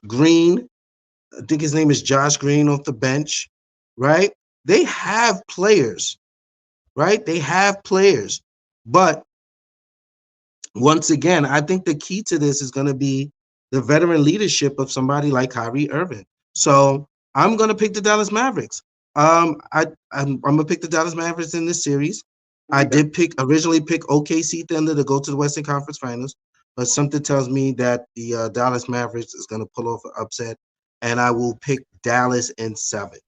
Green. I think his name is Josh Green off the bench, right? They have players, right? They have players. But once again, I think the key to this is going to be the veteran leadership of somebody like Kyrie Irving. So I'm going to pick the Dallas Mavericks. I'm going to pick the Dallas Mavericks in this series. I did originally pick OKC Thunder to go to the Western Conference Finals, but something tells me that the Dallas Mavericks is going to pull off an upset, and I will pick Dallas in 7.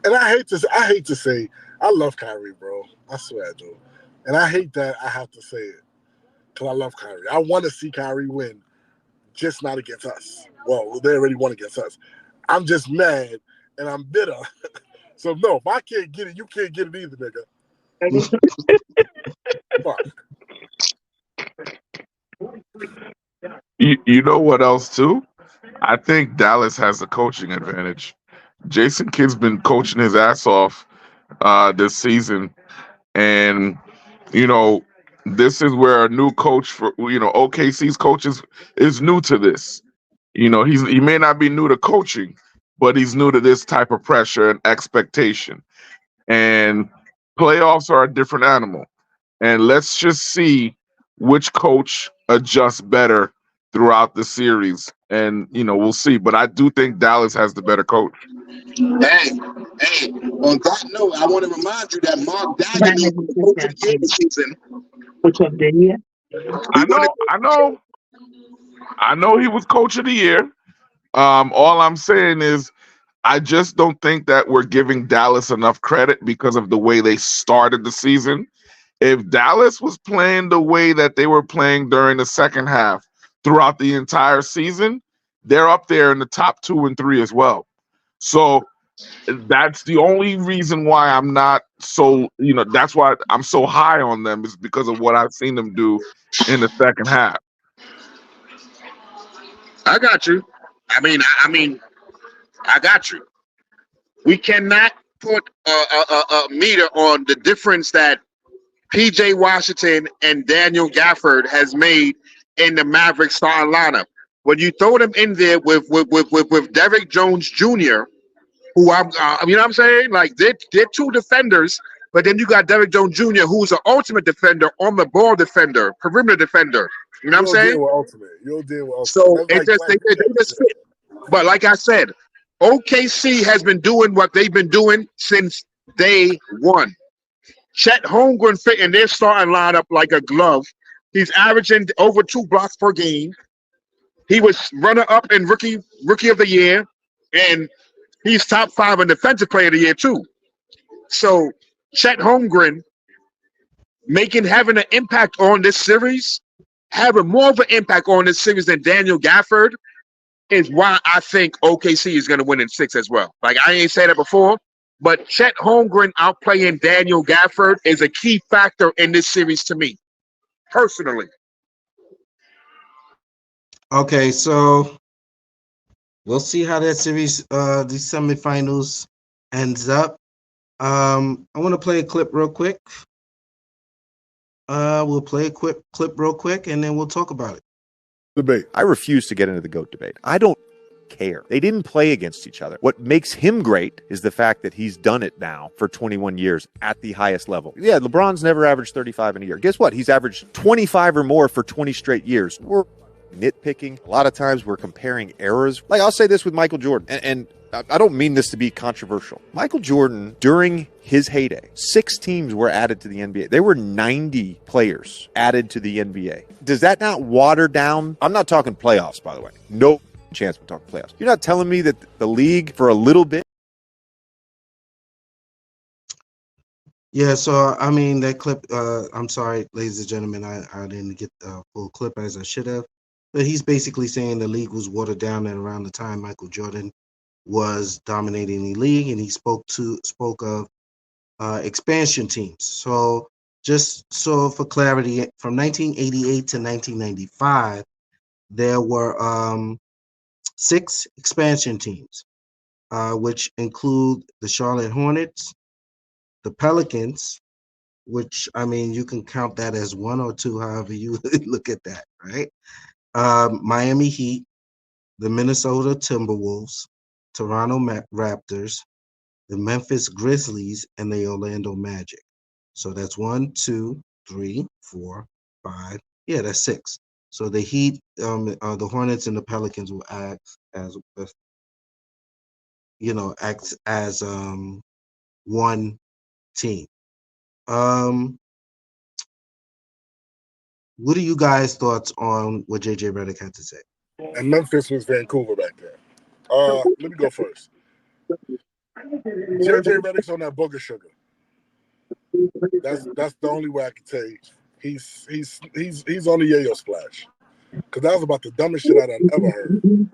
And I hate to say, I love Kyrie, bro. I swear I do. And I hate that I have to say it because I love Kyrie. I want to see Kyrie win, just not against us. Well, they already won against us. I'm just mad and I'm bitter. So, no, if I can't get it, you can't get it either, nigga. Fuck. You know what else, too? I think Dallas has a coaching advantage. Jason Kidd's been coaching his ass off this season. And, this is where a new coach for, OKC's coaches is new to this. He may not be new to coaching, but he's new to this type of pressure and expectation. And playoffs are a different animal. And let's just see which coach adjusts better throughout the series. And, we'll see. But I do think Dallas has the better coach. Hey, on that note, I want to remind you that Mark Dagnall was coach of the year this season. Which of the year? I know he was coach of the year. All I'm saying is I just don't think that we're giving Dallas enough credit because of the way they started the season. If Dallas was playing the way that they were playing during the second half throughout the entire season, they're up there in the top 2 and 3 as well. So that's the only reason why I'm not so, that's why I'm so high on them, is because of what I've seen them do in the second half. I got you. I mean, I got you. We cannot put a meter on the difference that P.J. Washington and Daniel Gafford has made in the Mavericks starting lineup. When you throw them in there with Derrick Jones Jr., who you know what I'm saying? Like they're 2 defenders, but then you got Derrick Jones Jr., who's an ultimate defender, on the ball defender, perimeter defender. You know what I'm saying? You'll deal with ultimate. So they just fit. But like I said, OKC has been doing what they've been doing since day one. Chet Holmgren fit in their starting lineup like a glove. He's averaging over 2 blocks per game. He was runner-up in rookie of the year, and he's top 5 in defensive player of the year too. So Chet Holmgren having an impact on this series, having more of an impact on this series than Daniel Gafford is why I think OKC is going to win in 6 as well. Like, I ain't said that before, but Chet Holmgren outplaying Daniel Gafford is a key factor in this series to me, personally. Okay, so we'll see how that series, these semifinals ends up. I want to play a clip real quick. We'll play a quick clip real quick, and then we'll talk about it. Debate. I refuse to get into the GOAT debate. I don't care. They didn't play against each other. What makes him great is the fact that he's done it now for 21 years at the highest level. Yeah, LeBron's never averaged 35 in a year. Guess what? He's averaged 25 or more for 20 straight years. We're nitpicking. A lot of times we're comparing eras. Like, I'll say this with Michael Jordan, and I don't mean this to be controversial. Michael Jordan, during his heyday, 6 teams were added to the NBA. There were 90 players added to the NBA. Does that not water down? I'm not talking playoffs, by the way. No chance we're talking playoffs. You're not telling me that the league, for a little bit. Yeah, so I mean that clip. I'm sorry, ladies and gentlemen, I didn't get the full clip as I should have. But he's basically saying the league was watered down at around the time Michael Jordan was dominating the league, and he spoke of expansion teams. So just so for clarity, from 1988 to 1995, there were 6 expansion teams, which include the Charlotte Hornets, the Pelicans, which, I mean, you can count that as 1 or 2, however you look at that, right? Miami Heat, the Minnesota Timberwolves, Toronto Raptors, the Memphis Grizzlies, and the Orlando Magic. So that's 1, 2, 3, 4, 5. Yeah, that's 6. So the Heat, the Hornets, and the Pelicans will act as one team. What are you guys' thoughts on what JJ Redick had to say? And Memphis was Vancouver back there. Let me go first. JJ Redick's on that booger sugar. That's the only way I can tell you. He's on the yayo splash. Because that was about the dumbest shit I'd ever heard.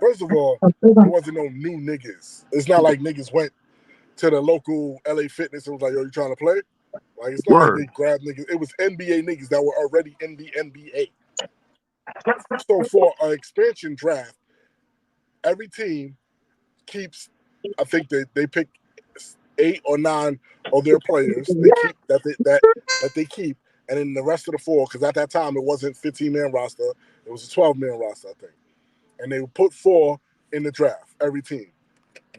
First of all, there wasn't no new niggas. It's not like niggas went to the local LA Fitness and was like, yo, you trying to play? Like, it's not like they grabbed niggas. It was NBA niggas that were already in the NBA. So for an expansion draft, every team keeps, I think they pick 8 or 9 of their players they keep that they keep, and then the rest of the 4, because at that time it wasn't 15-man roster, it was a 12-man roster, I think. And they would put 4 in the draft, every team.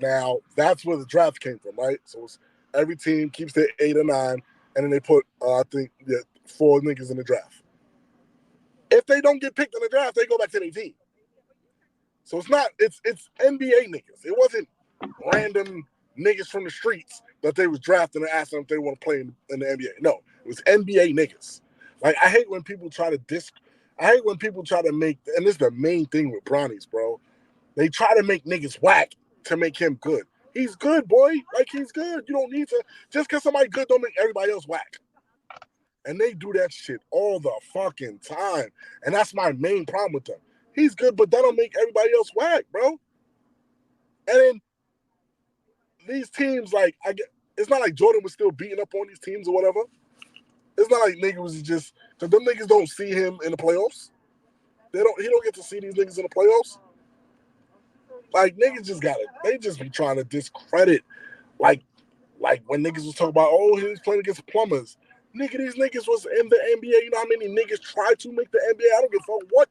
Now, that's where the draft came from, right? So it's every team keeps their 8 or 9, and then they put, I think, 4 niggas in the draft. If they don't get picked in the draft, they go back to their team. So it's NBA niggas. It wasn't random niggas from the streets that they was drafting and asking if they want to play in the NBA. No, it was NBA niggas. Like, I hate when people try to make, and this is the main thing with Bronny's, bro. They try to make niggas whack to make him good. He's good, boy. Like, he's good. You don't need to, just because somebody good don't make everybody else whack. And they do that shit all the fucking time. And that's my main problem with them. He's good, but that don't make everybody else whack, bro. And then these teams, like, it's not like Jordan was still beating up on these teams or whatever. It's not like niggas was just, because them niggas don't see him in the playoffs. He don't get to see these niggas in the playoffs. Like, niggas just they just be trying to discredit, like when niggas was talking about, oh, he was playing against plumbers. Nigga, these niggas was in the NBA. You know how many niggas try to make the NBA? I don't give a fuck what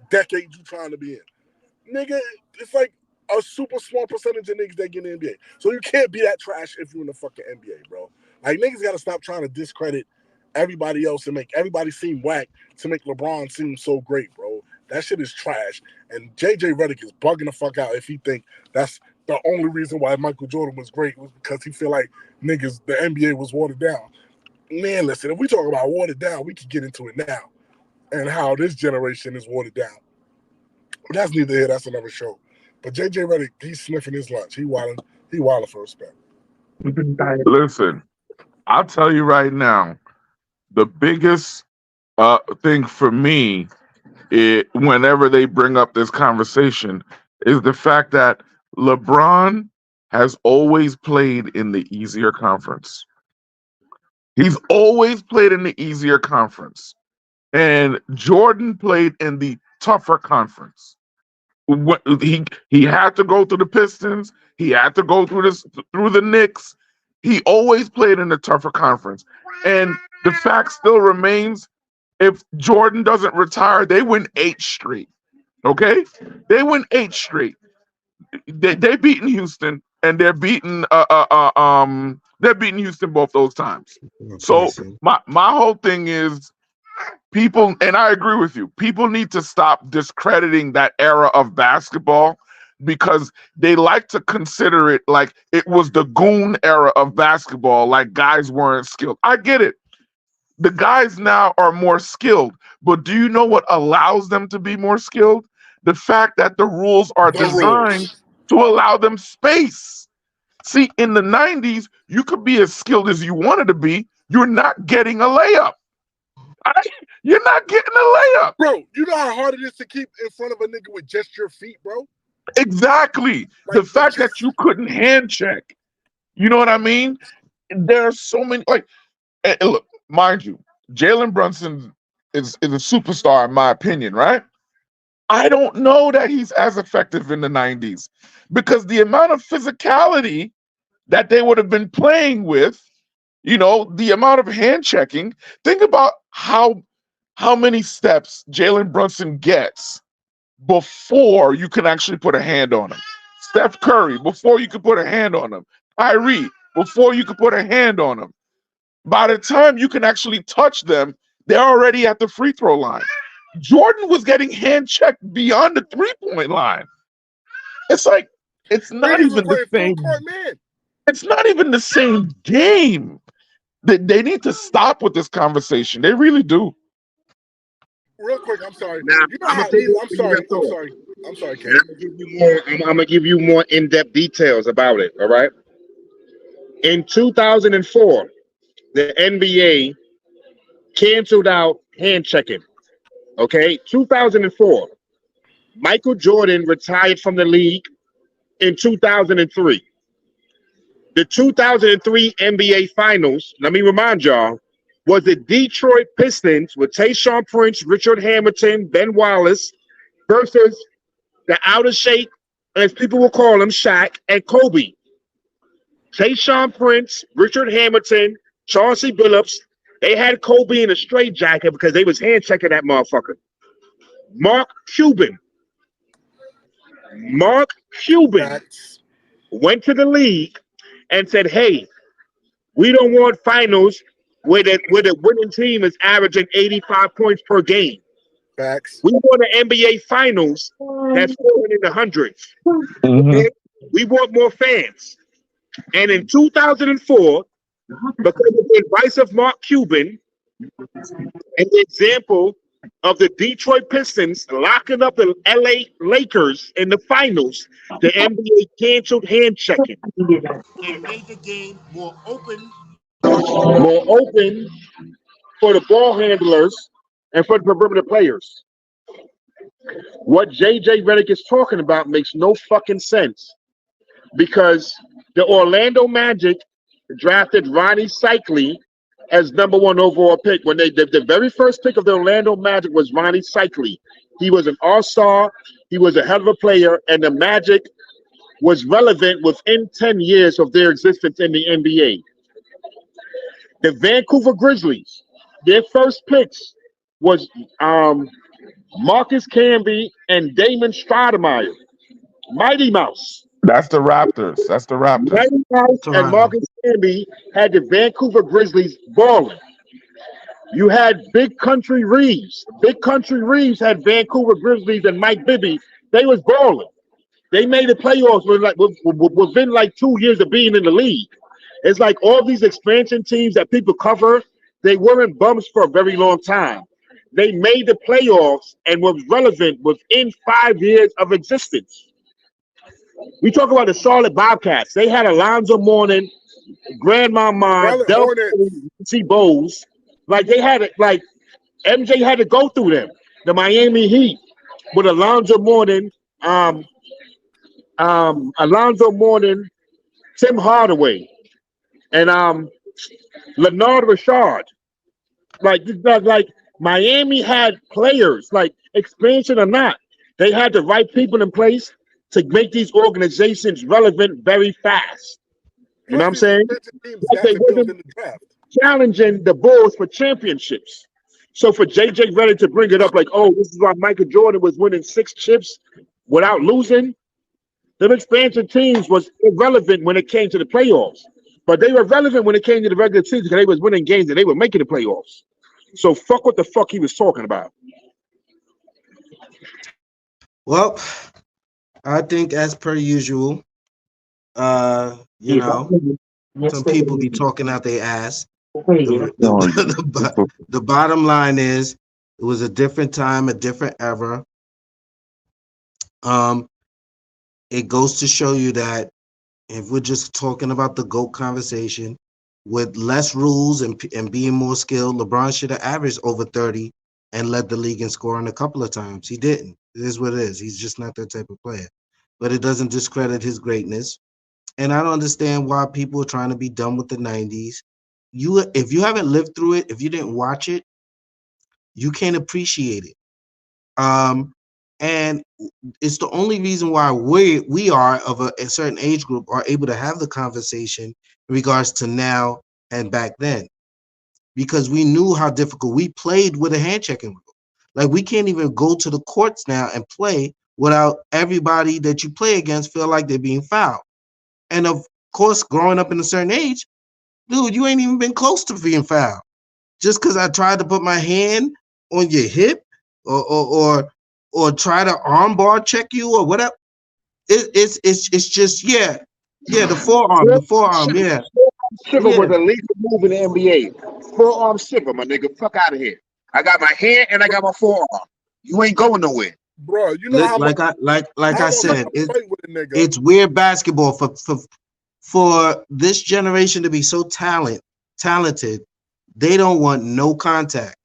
decade you trying to be in. Nigga, it's like a super small percentage of niggas that get in the NBA. So you can't be that trash if you're in the fucking NBA, bro. Like, niggas got to stop trying to discredit everybody else and make everybody seem whack to make LeBron seem so great, bro. That shit is trash. And JJ Redick is bugging the fuck out if he think that's the only reason why Michael Jordan was great was because he feel like niggas, the NBA was watered down. Man, listen, if we talk about watered down, we can get into it now and how this generation is watered down. But that's neither here, that's another show. But JJ Redick, he's sniffing his lunch. He wilding for respect. Listen, I'll tell you right now, the biggest thing for me, whenever they bring up this conversation, is the fact that LeBron has always played in the easier conference. He's always played in the easier conference. And Jordan played in the tougher conference. He had to go through the Pistons. He had to go through the Knicks. He always played in the tougher conference. And the fact still remains, if Jordan doesn't retire, they win 8 straight. Okay? They win 8 straight. They beaten Houston, and they're beating Houston both those times. So my whole thing is, people, and I agree with you, people need to stop discrediting that era of basketball, because they like to consider it like it was the goon era of basketball, like guys weren't skilled. I get it. The guys now are more skilled, but do you know what allows them to be more skilled? The fact that the rules are designed to allow them space. See, in the 90s, you could be as skilled as you wanted to be. You're not getting a layup. You're not getting a layup. Bro, you know how hard it is to keep in front of a nigga with just your feet, bro? Exactly. Like, the fact that you couldn't hand check. You know what I mean? There are so many, like, look, mind you, Jalen Brunson is a superstar in my opinion, right? I don't know that he's as effective in the 90s, because the amount of physicality that they would have been playing with, you know, the amount of hand checking. Think about how many steps Jalen Brunson gets before you can actually put a hand on him. Steph Curry, before you could put a hand on him. Kyrie, before you could put a hand on him. By the time you can actually touch them, they're already at the free throw line. Jordan was getting hand checked beyond the 3-point line. It's like, it's not even the same. It's not even the same game. They need to stop with this conversation. They really do. Real quick, I'm sorry. Now, you know I'm sorry, Ken. I'm gonna give you more in-depth details about it. All right. In 2004, the NBA canceled out hand checking. Okay, 2004. Michael Jordan retired from the league in 2003. The 2003 NBA Finals, let me remind y'all, was the Detroit Pistons with Tayshaun Prince, Richard Hamilton, Ben Wallace versus the out of shape, as people will call him, Shaq and Kobe. Tayshaun Prince, Richard Hamilton, Chauncey Billups, they had Kobe in a straitjacket because they was hand checking that motherfucker. Mark Cuban went to the league and said, hey, we don't want finals where the winning team is averaging 85 points per game. Facts. We want an NBA finals that's scoring in the hundreds. Mm-hmm. Okay? We want more fans. And in 2004, because of the advice of Mark Cuban and the example of the Detroit Pistons locking up the LA Lakers in the finals, the NBA canceled hand checking and made the game more open for the ball handlers and for the perimeter players. What JJ Redick is talking about makes no fucking sense, because the Orlando Magic drafted Ronnie Cycli as #1 overall pick. When the very first pick of the Orlando Magic was Ronnie Cycli. He was an all-star. He was a hell of a player, and the Magic was relevant within 10 years of their existence in the NBA. The Vancouver Grizzlies, their first picks was Marcus Camby and Damon Stoudemire. Mighty Mouse. That's the Raptors. Mighty Mouse and Marcus Camby had the Vancouver Grizzlies balling. You had Big Country Reeves. Big Country Reeves had Vancouver Grizzlies and Mike Bibby. They was balling. They made the playoffs within like 2 years of being in the league. It's like all these expansion teams that people cover, they weren't bums for a very long time. They made the playoffs and was relevant within 5 years of existence. We talk about the Charlotte Bobcats. They had Alonzo Mourning, Grandma Delcy Bowles. Like they had it. Like MJ had to go through them. The Miami Heat with Alonzo Mourning, Tim Hardaway, and Leonard Richard. Like Miami had players, like expansion or not, they had the right people in place to make these organizations relevant very fast. You know what I'm saying? Like they wasn't challenging the Bulls for championships. So for JJ Redick to bring it up like, oh, this is why Michael Jordan was winning 6 chips without losing. The expansion teams was irrelevant when it came to the playoffs. But they were relevant when it came to the regular season because they was winning games and they were making the playoffs. So fuck what the fuck he was talking about. Well, I think as per usual, you know, some people be talking out their ass. The bottom line is it was a different time, a different era. It goes to show you that if we're just talking about the GOAT conversation, with less rules and being more skilled, LeBron should have averaged over 30 and led the league in scoring a couple of times. He didn't. It is what it is. He's just not that type of player. But it doesn't discredit his greatness. And I don't understand why people are trying to be done with the 90s. If you haven't lived through it, if you didn't watch it, you can't appreciate it. And it's the only reason why we are of a certain age group are able to have the conversation in regards to now and back then, because we knew how difficult we played with a hand checking rule. Like we can't even go to the courts now and play without everybody that you play against feel like they're being fouled. And of course, growing up in a certain age, dude, you ain't even been close to being fouled. Just because I tried to put my hand on your hip or try to armbar check you or whatever. It's just the forearm, yeah. Shiver was a lethal move in the NBA. Forearm shiver, my nigga. Fuck out of here. I got my hand and I got my forearm. You ain't going nowhere, bro. You know how I said, it's weird basketball for this generation to be so talented. They don't want no contact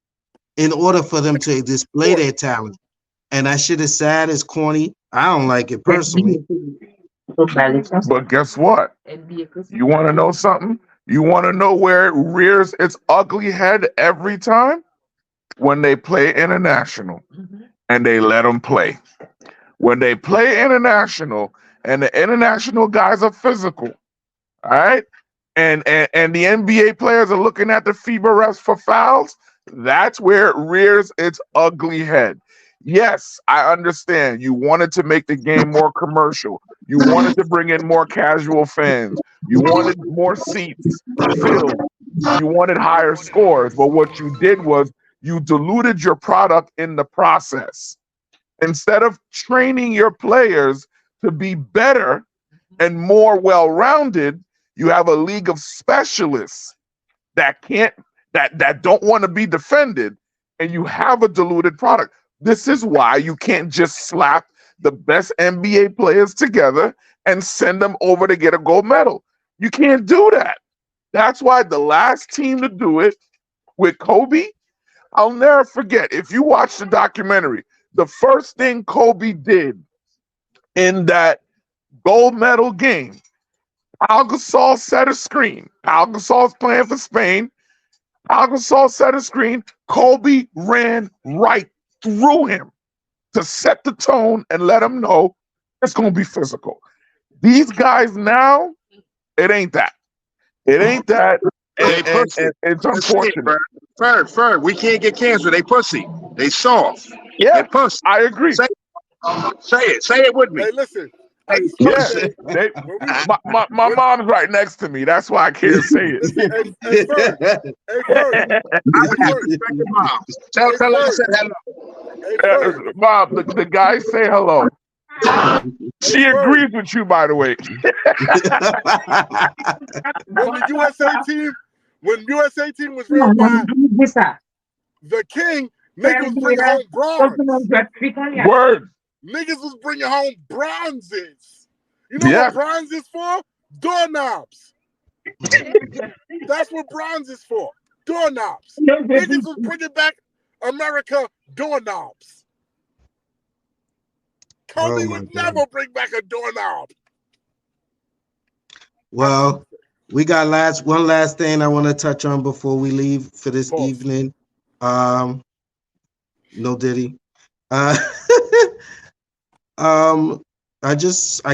in order for them to display their talent. And that shit is sad, it's corny. I don't like it personally. But guess what? You want to know something? You want to know where it rears its ugly head every time? When they play international and they let them play. When they play international and the international guys are physical, all right? And the NBA players are looking at the FIBA refs for fouls, that's where it rears its ugly head. Yes, I understand. You wanted to make the game more commercial. You wanted to bring in more casual fans. You wanted more seats filled. You wanted higher scores. But what you did was you diluted your product in the process. Instead of training your players to be better and more well-rounded, you have a league of specialists that don't want to be defended, and you have a diluted product. This is why you can't just slap the best NBA players together and send them over to get a gold medal. You can't do that. That's why the last team to do it with Kobe, I'll never forget. If you watch the documentary, the first thing Kobe did in that gold medal game, Al Gasol set a screen. Al Gasol's playing for Spain. Al Gasol set a screen. Kobe ran right through him to set the tone and let him know it's going to be physical. These guys now, it ain't that. It ain't that. It's unfortunate. Ferg, we can't get canceled. They pussy. They soft. Yeah, they pussy. I agree. Say it. Say it with me. Hey, listen. My mom's right next to me. That's why I can't say it. Hey, Ferg. Tell her I said hello. Mom, the guys say hello. She agrees with you, by the way. When USA team was real bad, the king, niggas was bringing home bronze. Word. Niggas was bringing home bronzes. You know what bronze is for? Doorknobs. That's what bronze is for. Doorknobs. Niggas was bringing back America doorknobs. Kobe would never bring back a doorknob. Well, we got one last thing I want to touch on before we leave for this evening. No Diddy. I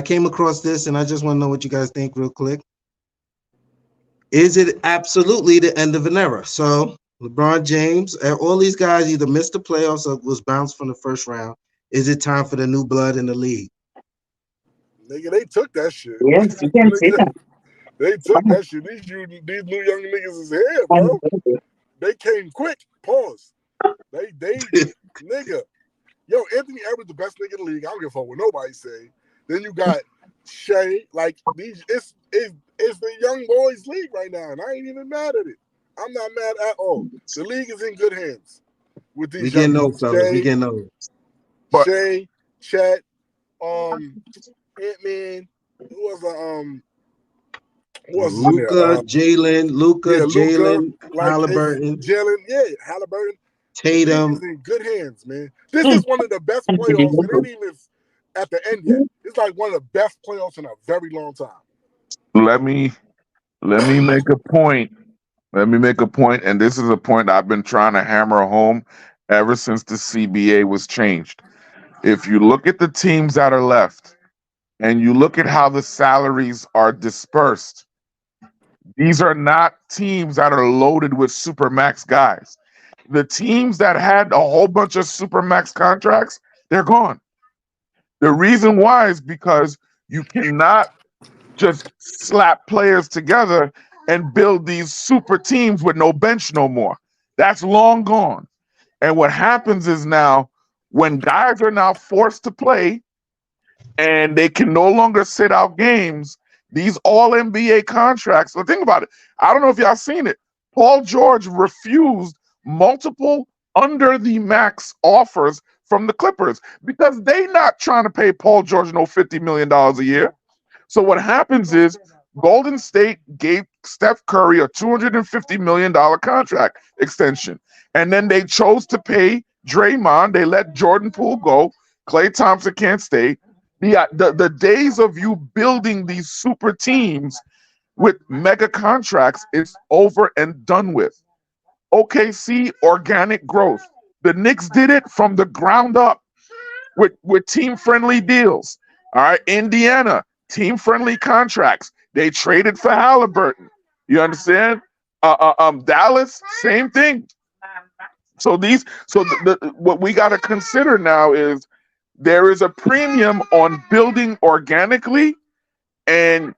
came across this and I just want to know what you guys think real quick. Is it absolutely the end of an era? So LeBron James, all these guys either missed the playoffs or was bounced from the first round. Is it time for the new blood in the league? Nigga, they took that shit. Yes, you can say that. They took that shit. These new young niggas is here, bro. They came quick. Pause. They nigga. Yo, Anthony Edwards the best nigga in the league. I don't give a fuck what nobody say. Then you got Shea. Like these, it's the young boys league right now, and I ain't even mad at it. I'm not mad at all. The league is in good hands with these. We getting old, fellas. We getting old. Shea, Chet, Ant-Man. Who was the Luka, Jalen, Halliburton. Halliburton. Tatum. He's in good hands, man. This is one of the best playoffs. It ain't even at the end yet. It's like one of the best playoffs in a very long time. Let me make a point. Let me make a point, and this is a point I've been trying to hammer home ever since the CBA was changed. If you look at the teams that are left, and you look at how the salaries are dispersed, these are not teams that are loaded with supermax guys. The teams that had a whole bunch of supermax contracts, they're gone. The reason why is because you cannot just slap players together and build these super teams with no bench no more. That's long gone. And what happens is now when guys are now forced to play and they can no longer sit out games, these all NBA contracts. So think about it. I don't know if y'all seen it. Paul George refused multiple under the max offers from the Clippers because they not trying to pay Paul George no $50 million a year. So what happens is Golden State gave Steph Curry a $250 million contract extension. And then they chose to pay Draymond. They let Jordan Poole go. Klay Thompson can't stay. The days of you building these super teams with mega contracts is over and done with. OKC, organic growth. The Knicks did it from the ground up with team-friendly deals. All right, Indiana, team-friendly contracts. They traded for Halliburton. You understand? Dallas, same thing. So what we got to consider now is there is a premium on building organically, and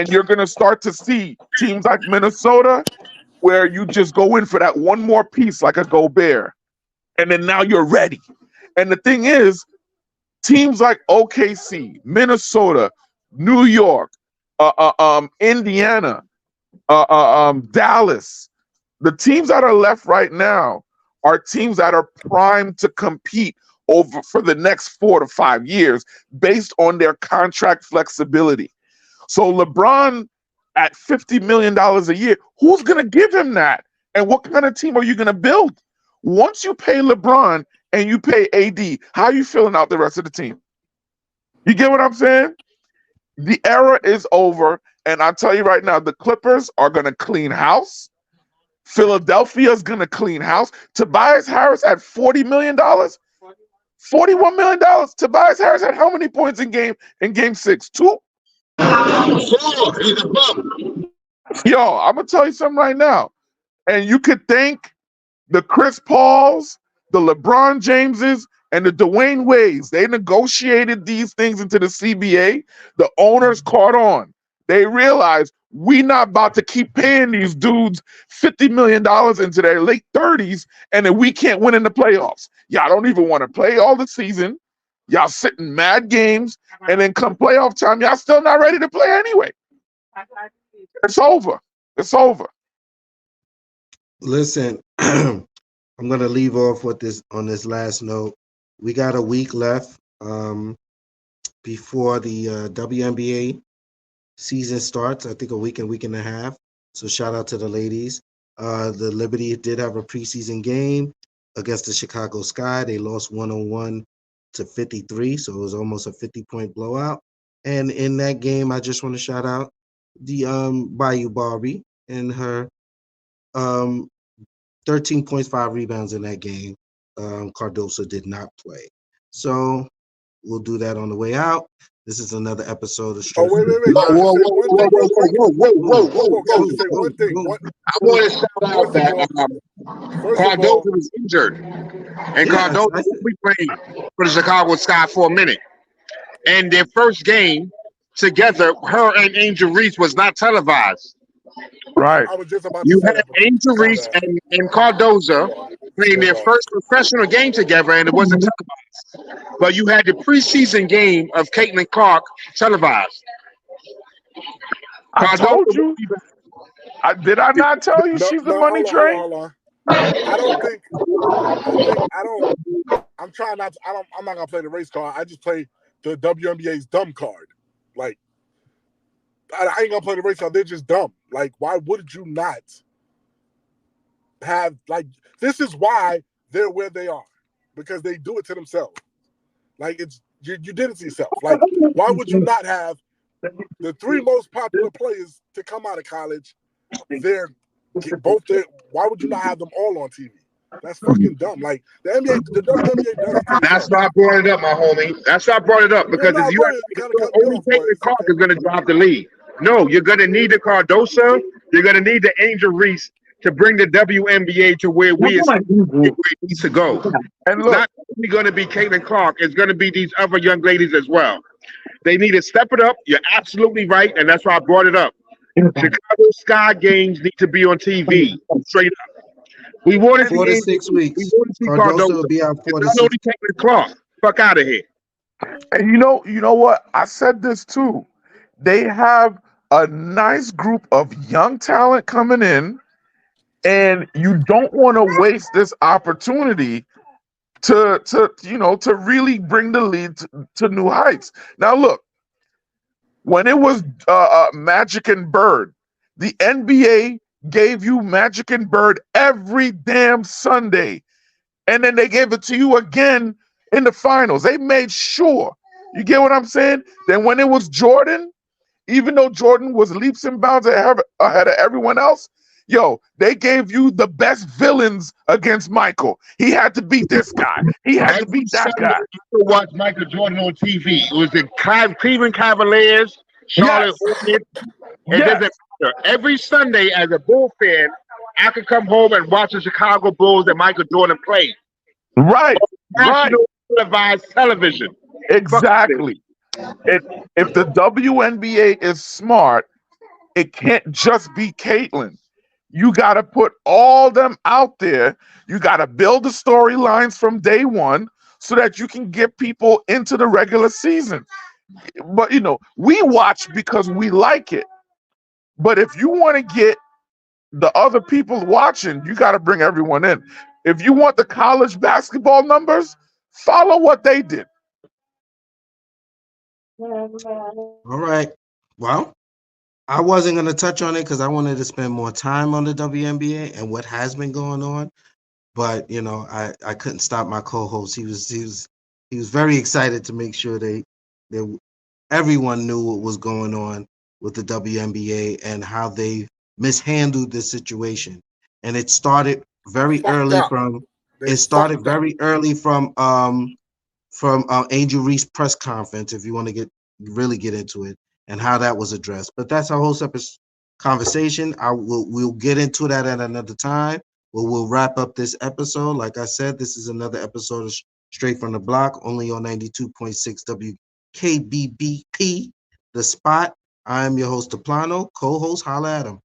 you're going to start to see teams like Minnesota where you just go in for that one more piece like a Gobert, and then now you're ready. And the thing is, teams like OKC, Minnesota, New York, Indiana, Dallas, the teams that are left right now are teams that are primed to compete over for the next 4 to 5 years based on their contract flexibility. So LeBron at $50 million a year, who's going to give him that? And what kind of team are you going to build? Once you pay LeBron and you pay AD, how are you filling out the rest of the team? You get what I'm saying? The era is over. And I'll tell you right now, the Clippers are going to clean house. Philadelphia is going to clean house. Tobias Harris at $40 million. $41 million. Tobias Harris had how many points in game 6? 2? He's a bum. Yo, I'm going to tell you something right now. And you could thank the Chris Pauls, the LeBron Jameses, and the Dwayne Wades. They negotiated these things into the CBA. The owners caught on. They realized we not about to keep paying these dudes $50 million into their late 30s, and then we can't win in the playoffs. Y'all don't even want to play all the season. Y'all sitting mad games, and then come playoff time, y'all still not ready to play anyway. It's over. It's over. Listen, I'm gonna leave off with this on this last note. We got a week left before the WNBA season starts. I think a week and a half. So shout out to the ladies. The Liberty did have a preseason game against the Chicago Sky. They lost 101-53, so it was almost a 50-point blowout. And in that game, I just want to shout out the Bayou Barbie and her 13 points, 5 rebounds in that game. Cardoso did not play. So we'll do that on the way out. This is another episode of Straight. Wait. Whoa. Can I just say one thing? I want to shout out that Cardoso was injured, and Cardoso will be playing for the Chicago Sky for a minute. And their first game together, her and Angel Reese was not televised. Right. I was just about You to had Angel Reese and Cardoso playing their first professional game together, and it wasn't televised. But you had the preseason game of Caitlin Clark televised. I told you. Did I not tell you she's the money train? Hold on. I'm trying not to. I'm not gonna play the race card. I just play the WNBA's dumb card. Like, I ain't gonna play the race card. They're just dumb. Like, why would you not have, like, this is why they're where they are, because they do it to themselves. Like, it's you did it to yourself. Like, why would you not have the 3 most popular players to come out of college? Why would you not have them all on TV? That's fucking dumb. Like, the NBA, the WNBA does it. That's why I brought it up, my homie. That's why I brought it up, because if you only Caitlin Clark is going to drop the lead. No, you're going to need the Cardoso. You're going to need the Angel Reese to bring the WNBA to where it needs to go. And look, it's not only going to be Caitlin Clark. It's going to be these other young ladies as well. They need to step it up. You're absolutely right, and that's why I brought it up. Chicago Sky games need to be on TV, straight up. We want to see 4 to 6 weeks. We want to see Cardoso will be out 4 to 6 weeks. Caitlin Clark. Fuck out of here. And you know what? I said this too. They have a nice group of young talent coming in, and you don't want to waste this opportunity to really bring the lead to new heights. Now look, when it was Magic and Bird, the NBA gave you Magic and Bird every damn Sunday, and then they gave it to you again in the finals. They made sure. You get what I'm saying? Then when it was Jordan, even though Jordan was leaps and bounds ahead of everyone else, they gave you the best villains against Michael. He had to beat this guy. He had to beat that guy. You watch Michael Jordan on TV. It was the Cleveland Cavaliers, Charlotte Hornets. It doesn't matter. Every Sunday, as a Bull fan, I could come home and watch the Chicago Bulls that Michael Jordan played. Right. National televised television. Exactly. If the WNBA is smart, it can't just be Caitlin. You got to put all them out there. You got to build the storylines from day one so that you can get people into the regular season. But, we watch because we like it. But if you want to get the other people watching, you got to bring everyone in. If you want the college basketball numbers, follow what they did. All right. Well, I wasn't going to touch on it because I wanted to spend more time on the WNBA and what has been going on. But, I couldn't stop my co-host. He was very excited to make sure everyone knew what was going on with the WNBA and how they mishandled this situation. And it started very early from Angel Reese press conference, if you want to really get into it, and how that was addressed. But that's a whole separate conversation. We'll get into that at another time. We'll wrap up this episode. Like I said, this is another episode of Straight from the Block, only on 92.6 WKBBP, The Spot. I am your host, Deplano. Co-host, holla at him.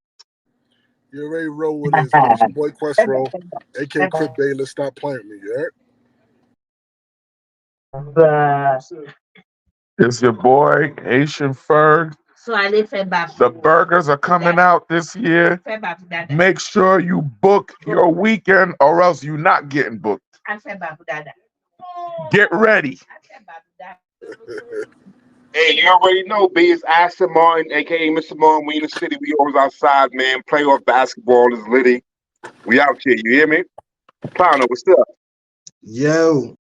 You already roll with this. It's your boy Questro, a.k.a. Chris Bayless. Stop playing with me, you heard? It's your boy, Asian Ferg. The burgers are coming out this year. Make sure you book your weekend or else you're not getting booked. Get ready. Hey, you already know, B, it's Aston Martin, a.k.a. Mr. Martin. We in the city. We always outside, man. Playoff basketball is litty. We out here. You hear me? Clowner, what's up? Yo.